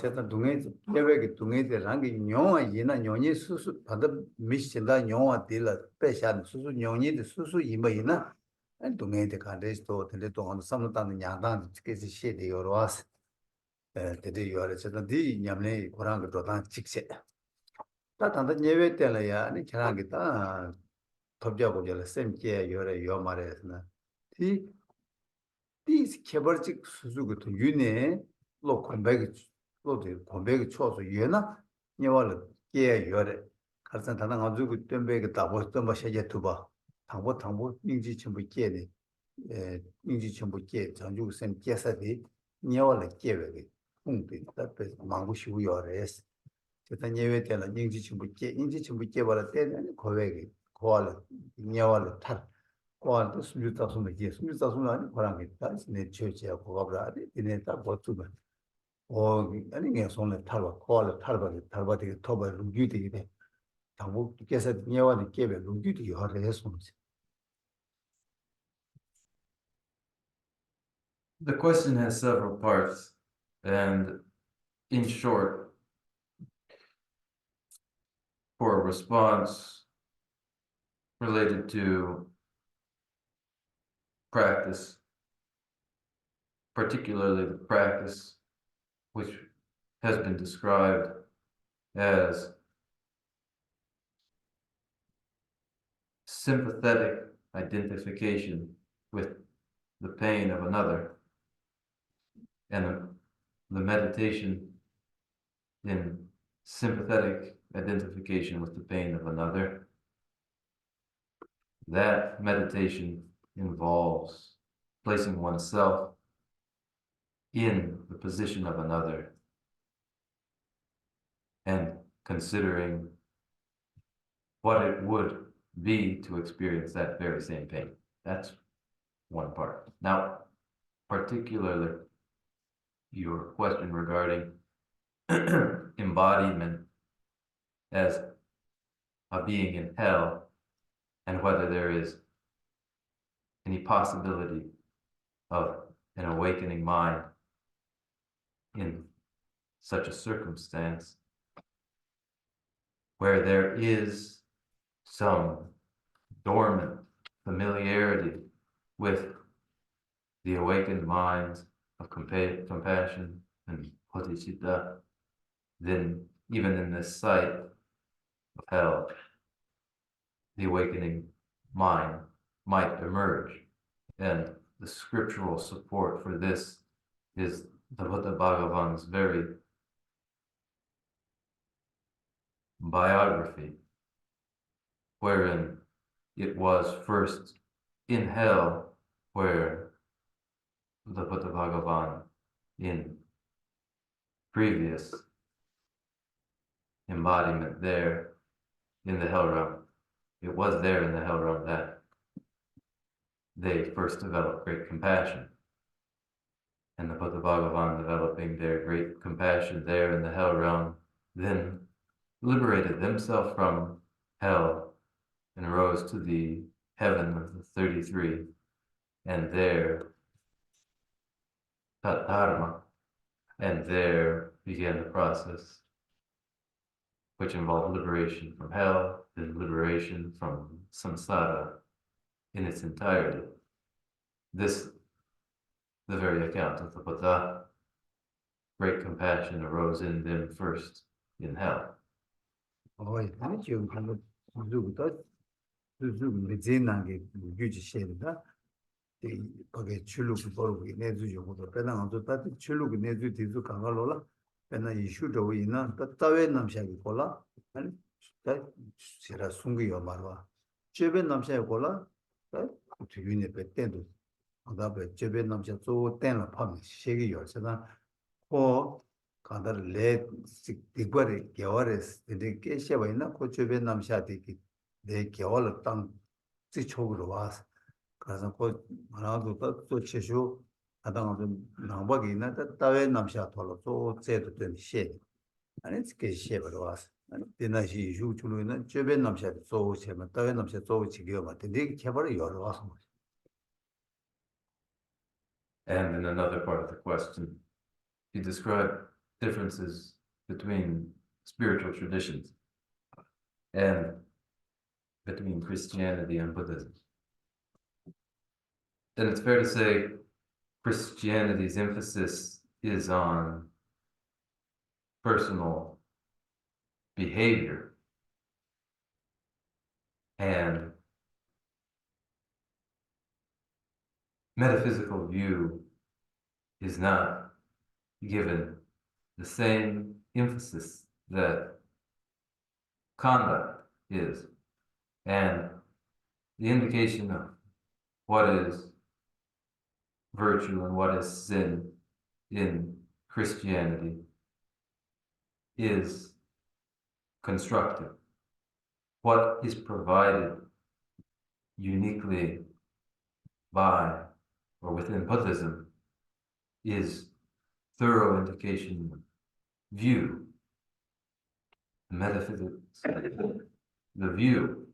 제가 동해 예외게 동해들랑게 뇽아 이나 뇽이 수수 받아 미신다 뇽아 딜라 빼샤 수수 뇽이데 수수 이마이나 안 동해데 간데스도 근데 동안 삼다는 야단 그래서 시에 요로와스 데데 요래 제가 디 냠네 고랑게 도단 직세 다 단다 예외 때라야 아니 저랑게 다 덥자고 절 셈께 요래 요 말에서나 디 개발직 수수 같은 윤에 로 공백이 로도 공백이 쳐서 얘나 녀와를 깨 요래 가서 다른 아주 그 땜백이 다 벌었던 거 세제 두바 당보 인지 전부 깨네 인지 전부 깨 전주 선 깨서디 녀와를 깨베기 공비 답에 망고 쉬고 요래스 제가 예외 때는 인지 전부 깨 버려 때는 고백이 고알 녀와를 탓 고알도 숨주다숨을 게 숨주다숨을 아니 고랑게 내 처치야 고가브라데 이네 딱 버투가 아니 그냥 손에 탈바 고알 탈바되게 토바 루기되게 당국께서 녀와는 깨베 루기되게 하래 했습니다. The question has several parts, and in short, for a response related to practice, particularly the practice which has been described as sympathetic identification with the pain of another, and the meditation in sympathetic identification with the pain of another. that meditation involves placing oneself in the position of another and considering what it would be to experience that very same pain. That's one part. Now, particularly your question regarding embodiment as a being in hell and whether there is any possibility of an awakening mind in such a circumstance where there is some dormant familiarity with the awakened minds of compassion and bodhicitta, then even in this sight of hell, the awakening mind might emerge. And the scriptural support for this is the Buddha Bhagavan's very biography, wherein it was first in hell where the Buddha Bhagavan in previous embodiment there in the hell realm. It was there in the hell realm that they first developed great compassion. And the Buddha Bhagavan developing their great compassion there in the hell realm, then liberated themselves from hell and rose to the heaven of the 33, and there taught Dharma, and there began the process which involved liberation from hell and liberation from samsara in its entirety. This, the very account of the Buddha, great compassion arose in them first in hell. 간다를 내 디과리 개월에서 이렇게 셔바이나 고초베 남샤디기 내 개월을 땅 지초로 와서 그래서 그 하나도 또 최초 하다가 나박이 있는데 따외 남샤 돌로 또 제도 된 시. 아니 그 시에로 와서 아니 되나시 유주로는 초베 남샤 또 세면 따외 남샤 또 지겨 맞대 네 개발이 여러 와서 And in another part of the question, he described differences between spiritual traditions and between Christianity and Buddhism. And it's fair to say Christianity's emphasis is on personal behavior and metaphysical view is not given the same emphasis that conduct is. And the indication of what is virtue and what is sin in Christianity is constructive. What is provided uniquely by or within Buddhism is thorough indication of view, metaphysics, the view,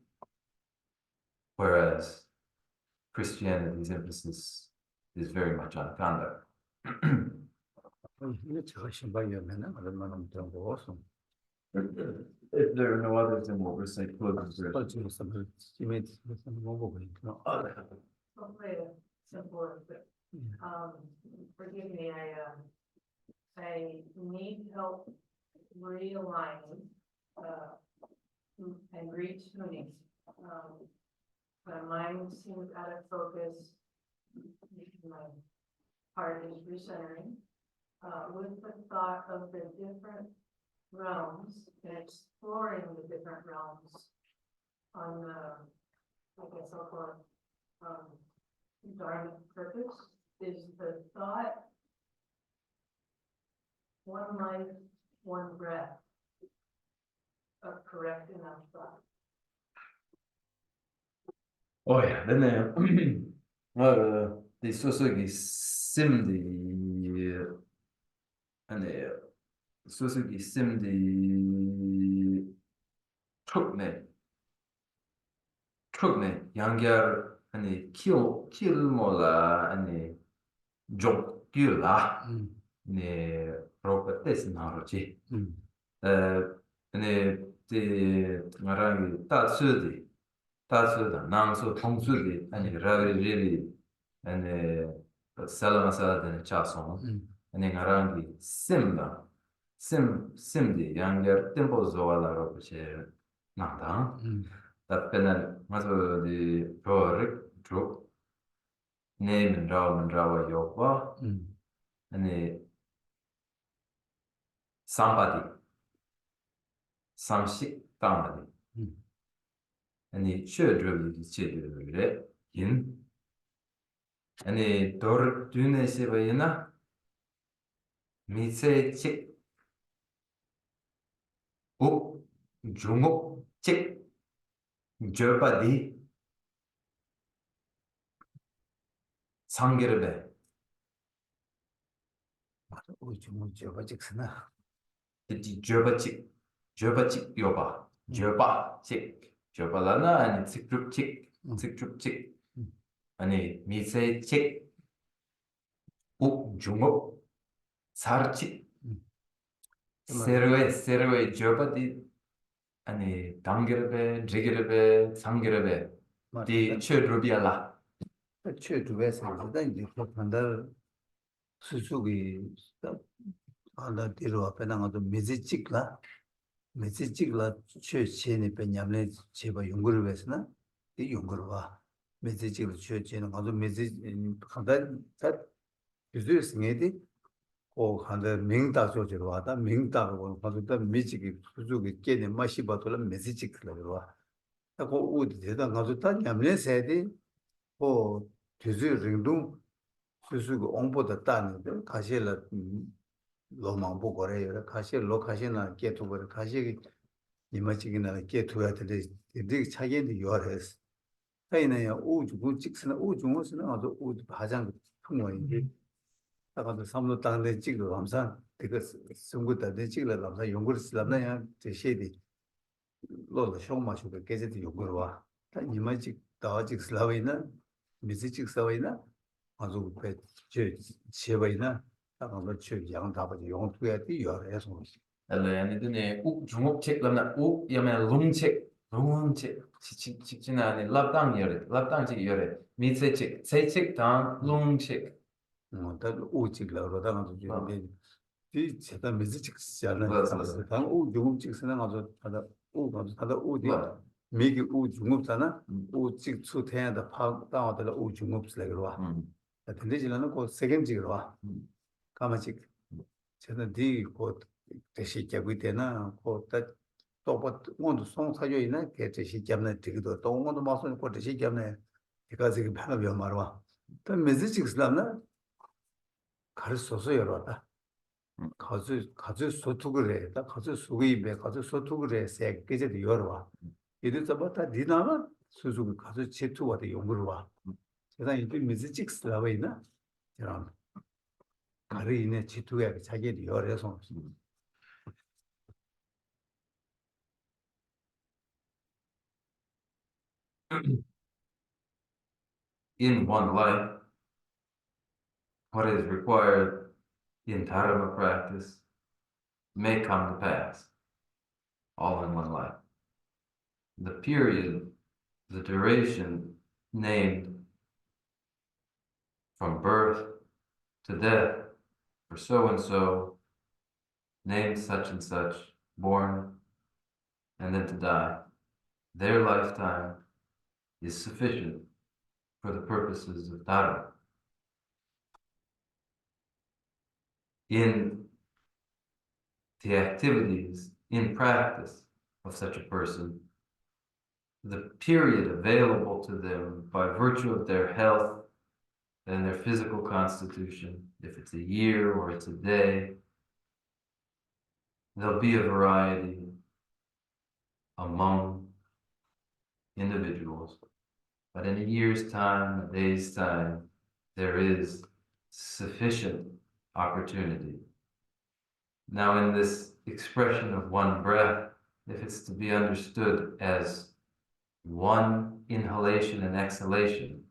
whereas Christianity's emphasis is very much on conduct. If there are no others, then what we're saying closes there. Hopefully simple, but forgive me, I need help realigning and retuning. My mind seems out of focus. My heart is recentering with the thought of the different realms and exploring the different realms on the I guess I'll call it, dharmic purpose, is the thought, one life, one breath, a correct enough thought. Oh ja, den är det är så så simdi ane så så simdi trukne yangyar ane kill mola ane jokkyla ne properties narochi ane te ngarangi tatsudi nangso tongsudi ane rari ane salamasala dene chason ane ngarangi simdi yangyar tempo zoala roche nangdang that maso di prorik truk name and rawa yokwa ane sampati samshik tamadi ane chödrövi di chödrövi yin ane dor dune sheba yina mitse chik uk junguk chik jöpa di 상계르베 우주문 저버직스나 이 jö바칙 요바 jö바칙 jö발라나 아니 칙줍칙 아니 미세칙 uk junguk sar칙 세르웨 jö바디 아니 당게르베 드게르베 상게르베 디 쳬르비알라 최두에서 일단 이제 한달 수수기 하나 뒤로 앞에 나가도 메시지라 최신의 변념에 제가 연구를 해서나 이 연구를 봐 메시지를 최신의 가도 메시지 한달 유즈스네디 오 한달 명다 조지로 와다 명다고 가도 메시지 수수기 깨네 맛이 봐도 메시지를 와 하고 우디 대단 가도 다 냠내 세디 오 주주 링동 수수고 옹보다 따는데 가시라 로망보 거래요 가시 로카시나 게토버 가시 이마치기나 게토야 될 되게 차이인데 요래스 타이나야 우주 직스나 우주무스나 아주 우주 가장 풍원인데 아까도 삼로 땅에 찍고 감사 되게 승부다 내 찍으려 감사 연구를 쓰려나야 제시디 로로 쇼마쇼가 계제도 연구를 와 이마치 다직 슬라위나 미지직 사회나 아주 그 제바이나 아마 저 양답을 용투야 돼요. 해서 알레 드네 uk junguk책 람나 uk 야메 룽책 직진아 아니 랍당직 여레 미세책 세책 당 룽책 뭐다 오직라로 당도 주는데 이 제가 미지직 시잖아요. 맞아. 오 중국직 쓰는 아주 하다 오디 미기 오 중국잖아. 오직 수태야다 파 다와들 오 중국스라고 와. 근데 지나는 그 세겜직으로 와. 가마직 저는 뒤고 대시 잡을 때나 그다 또뭐 원도 송사져 있는 게 대시 잡는 되기도 또 원도 마선 그 대시 잡는 제가 지금 방금 요 말와. 또 메시지 쓰려나 가르쳐서 열어다. 가주 소투를 해. 다 가주 수입에 가주 소투를 해. 세 개제도 열어와. 이래서 뭐다 니나만 수수가 가주 제투와도 연구를 와. 제가 이제 메시지 쓰라고 있나? 이런 가르이네 제투가 자기를 열어서 in one life what is required in dharma practice may come to pass all in one life. The period, the duration named from birth to death for so and so, named such and such, born and then to die. Their lifetime is sufficient for the purposes of dharma. In the activities in practice of such a person, the period available to them by virtue of their health and their physical constitution, if it's a year or it's a day, there'll be a variety among individuals. But in a year's time, a day's time, there is sufficient opportunity. Now, in this expression of one breath, if it's to be understood as one inhalation and exhalation,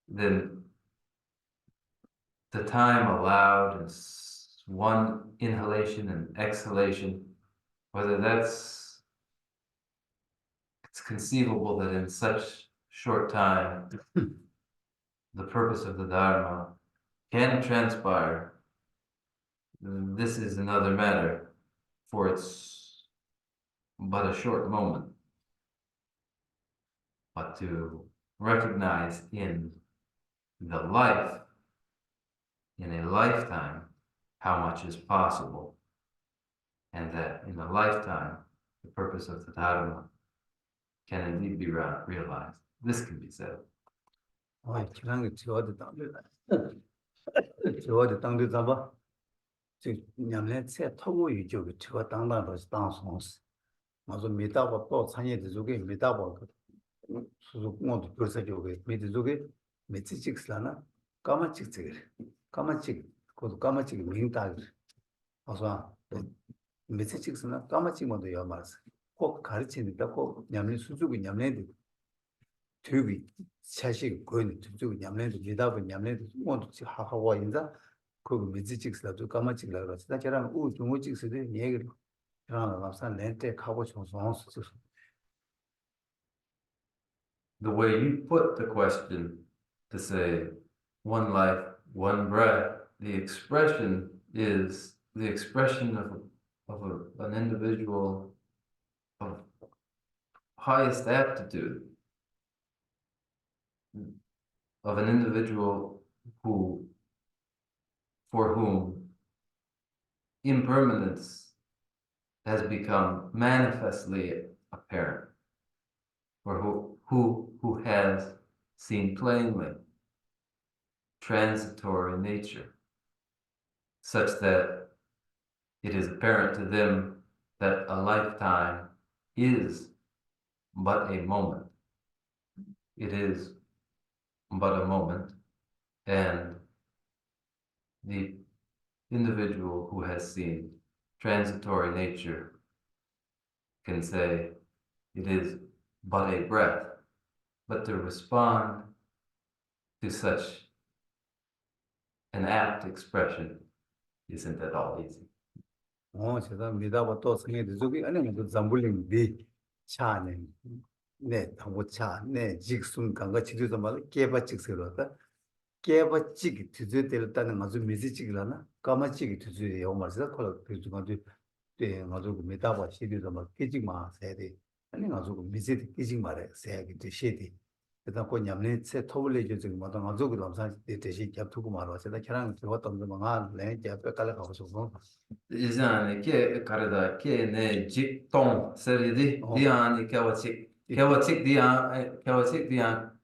then the time allowed is one inhalation and exhalation, whether it's conceivable that in such short time, the purpose of the Dharma can transpire. This is another matter, for it's but a short moment. But to recognize in the life, in a lifetime, how much is possible, and that in a lifetime, the purpose of the Dharma can indeed be realized. This can be said. 차식 거는 좀 냠내도 미다고 냠내도 뭐도 하고 인자 그 미지직스라도 까마직라 그러다 저랑 우 중우직스도 얘기를 저랑 남산 렌트 하고 싶어서 The way you put the question to say one life, one breath, the expression is the expression of an individual of highest aptitude, of an individual for whom impermanence has become manifestly apparent, or who has seen plainly transitory nature, such that it is apparent to them that a lifetime is but a moment. It is but a moment, and the individual who has seen transitory nature can say it is but a breath. But to respond to such an apt expression isn't at all easy. 제가 미다고 또 생각이 저기 아니면 그 잠불링 비 차네 네 당고차 네 직순 간가 치료도 말 깨바직스러다 깨바직 뒤져들었다는 아주 미지직이라나 까마직이 뒤져요 말이다 콜 그중간에 때 아주 미다고 시리도 말 깨직마 세대 아니 아주 미지 깨직 말에 세야기 되시디 일단 그 냠네 세 토블레 지금 마다 아주 그 남산 대시 잡두고 말아 제가 걔랑 저것도 좀 망한 내 옆에 가려고 싶어 이제는 게 가르다 게네 직동 세리디 디안이 개와직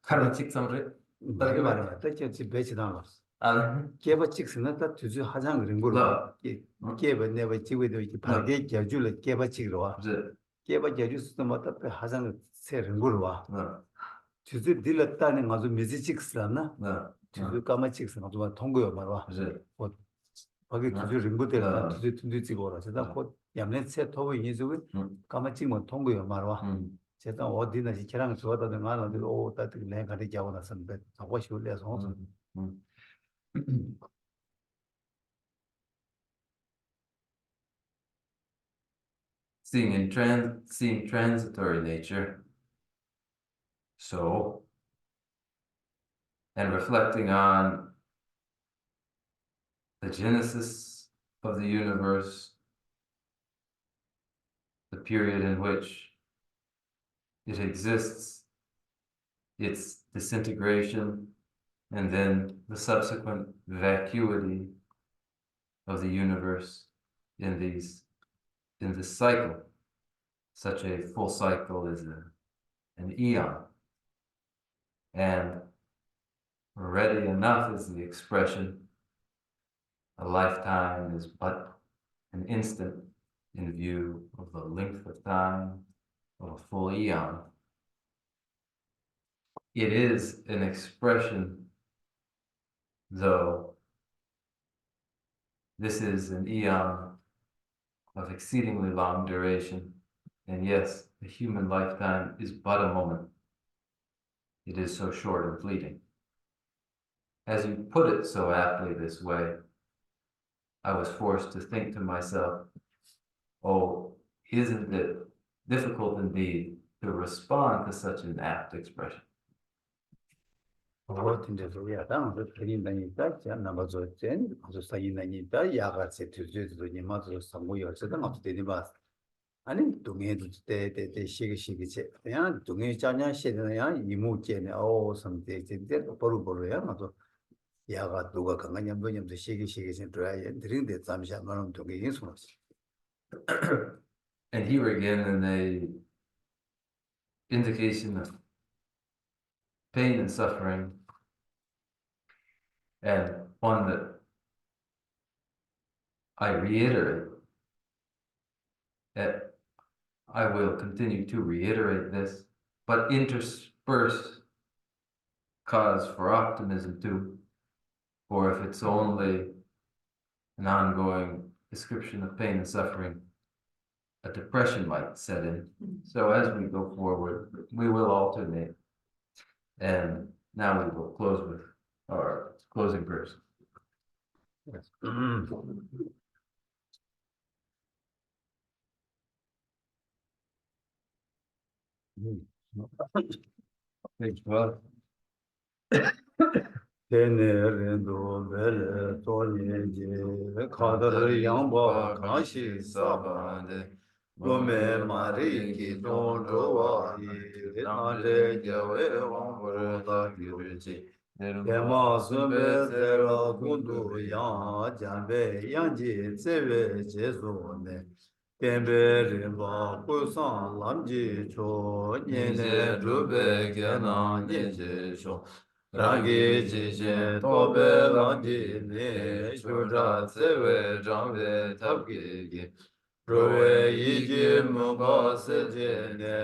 카르직 삼르 그렇게 말이야. 딱지 배치당 거. 아 개버직스는 딱 주주 하장 그런 거로. 개버 내가 지고도 이렇게 바르게 겨줄을 개버직으로 와. 개버 겨줄수도 맞다 하장 세는 거로 와. 주주 딜렀다는 아주 미지직스라나? 주주 까마직스나 좀 통고요 말아. 뭐 거기 주주 링고들 주주 tundu지고라. 제가 곧 얌내 세 토고 인수고 까마직 뭐 통고요 말아. 제가 어디나 지켜랑 좋아하는 말은 오 따뜻히 내 가리 자고 나서는데 하고 싶을래서 seeing transitory nature, so, and reflecting on the genesis of the universe, the period in which it exists, its disintegration, and then the subsequent vacuity of the universe in this cycle. Such a full cycle is an eon. And ready enough is the expression, a lifetime is but an instant in view of the length of time of a full eon. It is an expression, though this is an eon of exceedingly long duration. And yes, a human lifetime is but a moment. It is so short and fleeting. As you put it so aptly this way, I was forced to think to myself, oh, isn't it difficult indeed to respond to such an apt expression? 아니 동해도 때때때 시기시기체 그냥 동해 자냐 시대냐 이무제네 오 섬대제 버루버루야 맞아 야가 누가 강간냐 뭐냐면서 시기시기체 들어야 드링데 잠시 한번 동해 인수었어. And here again, in a indication of pain and suffering, and one that I reiterate, that I will continue to reiterate this, but intersperse cause for optimism too, or if it's only an ongoing description of pain and suffering, a depression might set in. So as we go forward, we will alternate. And now we will close with our closing verse. Yes. Page 12. 테네르도 벨 토니제 카더 양바 가시 사바데 로메 마리키 돈로와 이르나데 겨웨 왕보다 기르지 데마 숨베세라 군도 야 잠베 양지 제베 제소네 템베르바 쿠산 람지 초 녜네 루베 게나 녜제쇼 Rāngi jīshē tōpē lāngī nē shūrā tsēwē rāngwē tāpkī kī rōwē yīgī mūpā sēcē nē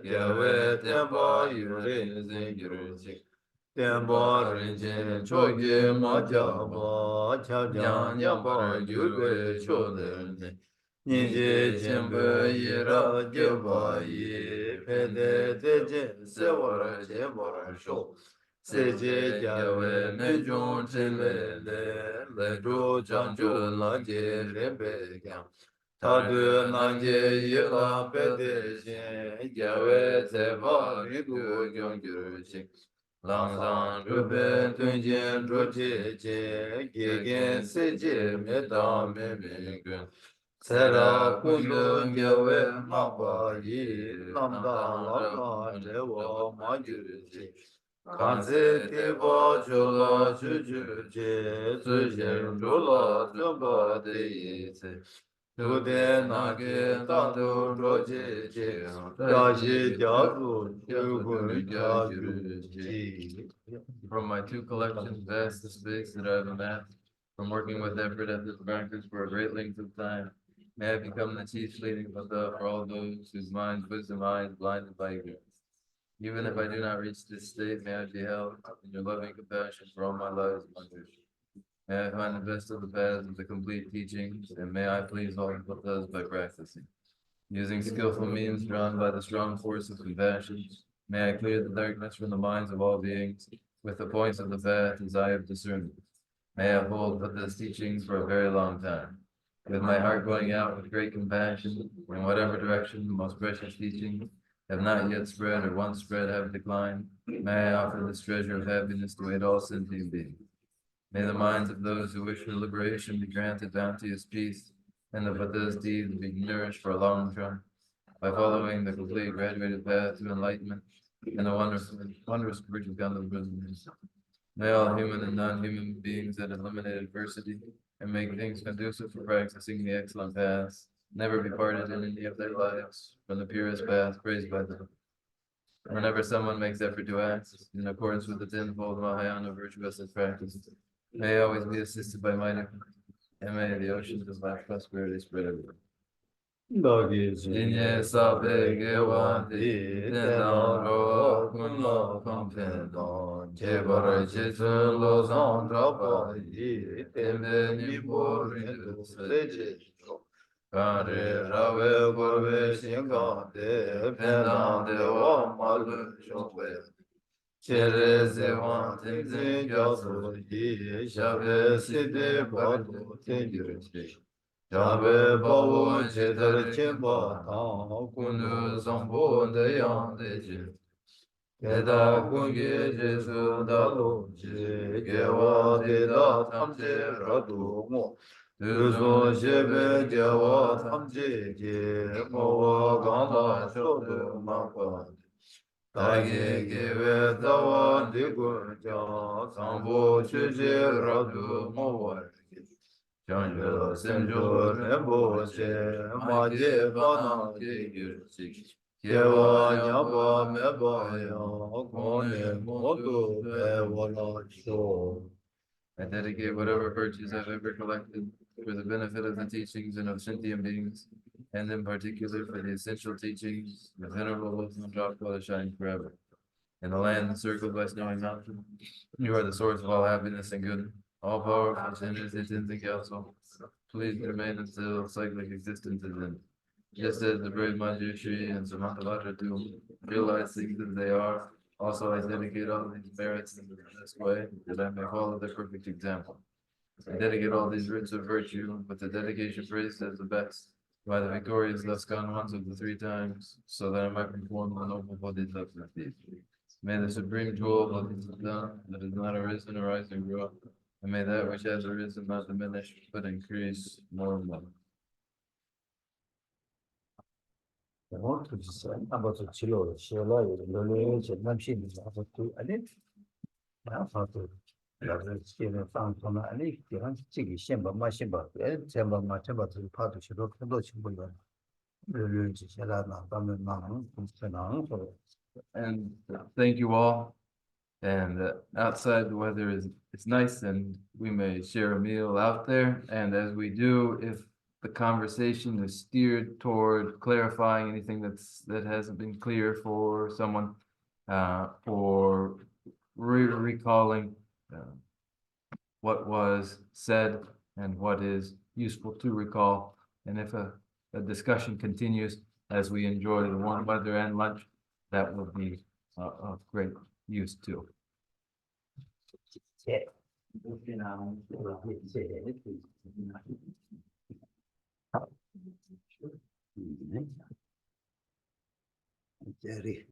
gyāwē tēmbā yūrē zēngirū chīk tēmbā rīñchē chōgī mācāpā chāpjān yāmbā yūrē chōdē nē nījē chēmbē yīrā gyōpā yī pēdē tēcē sēwā chēmbā shō 세제 야외 매종 칠레레 레조 장주 나제 레베강 다드 나제 예라 베데제 야외 제바 리도 경주식 랑상 루베 튼제 조제제 게겐 세제 메다 메메근 세라 군도 야외 마바이 남다 라가 제와 마주지 간세 대보 줄라 주주제 주제 줄라 좀바데이세 두데 나게 다도 로제제 다시 자수 주군 자주지. From my two collections, vast the space that I have amassed, from working with effort at this bankers for a great length of time, may I become the chief leading Buddha for all those whose minds, wisdom, eyes blinded by ignorance. Even if I do not reach this state, may I be held in your loving compassion for all my lives and wonders. May I find the best of the paths of the complete teachings, and may I please all the Buddhas by practicing. Using skillful means drawn by the strong force of compassion, may I clear the darkness from the minds of all beings with the points of the path as I have discerned. May I hold Buddha's teachings for a very long time. With my heart going out with great compassion, in whatever direction the most precious teachings have not yet spread or once spread have declined, may I offer this treasure of happiness to aid all sentient beings. May the minds of those who wish for liberation be granted bounteous peace, and the Buddha's deeds be nourished for a long time, by following the complete graduated path to enlightenment and the wondrous spiritual ground of wisdom. May all human and non-human beings that eliminate adversity and make things conducive for practicing the excellent paths never be parted in any of their lives from the purest path praised by them. Whenever someone makes effort to act in accordance with the tenfold Mahayana virtuous practices, may always be assisted by mighty, and may the oceans of life prosperity spread everywhere. Inye sabe gewandi, tenang ro kunlo kompendon, jebara jitsun lo zang drapa yi, tembe nipo rindu seje. Kare rawe gorwe shinga de, pendang de wa malu shokwe. Chere zewan tenzin jaso yi, shabe side badu tengyur shi. Jabe bawo chetar chenpa tang kundu sambo dayang deje. Teta kungi jesu dalo je, gewa teta tamche radu mo. Tuzo shebe gewa tamche je, mowa ganda shodo mapa. Tagi gewe tawa digun jang, sambo cheche radu mo. Janjo senjo rembo che maje bana ke girchik kewa nyaba meba ya kone moto be wala cho. I dedicate whatever virtues I've ever collected for the benefit of the teachings and of sentient beings, and in particular for the essential teachings, the venerable wisdom drop while shining forever. In the land encircled by snowy mountains, you are the source of all happiness and good. All powerful sinners, intrinsic counsel, please remain until cyclic existence is ended. Just as the brave Manjushri and Samantabhadra do realize things as they are, also I dedicate all these merits in this way, that I may follow their perfect example. I dedicate all these roots of virtue, with the dedication praised as the best, by the victorious thus gone ones of the three times, so that I might perform the noble bodhisattvas. May the supreme jewel of Buddha that has not arisen arise and grow, and may that which has arisen not diminish, but increase more and more. want to just about to chill, And thank you all. And outside the weather is it's nice, and we may share a meal out there. And as we do, if the conversation is steered toward clarifying anything that hasn't been clear for someone, for recalling what was said and what is useful to recall, and if a discussion continues as we enjoy the warm weather and lunch, that will be of great use too. Jerry.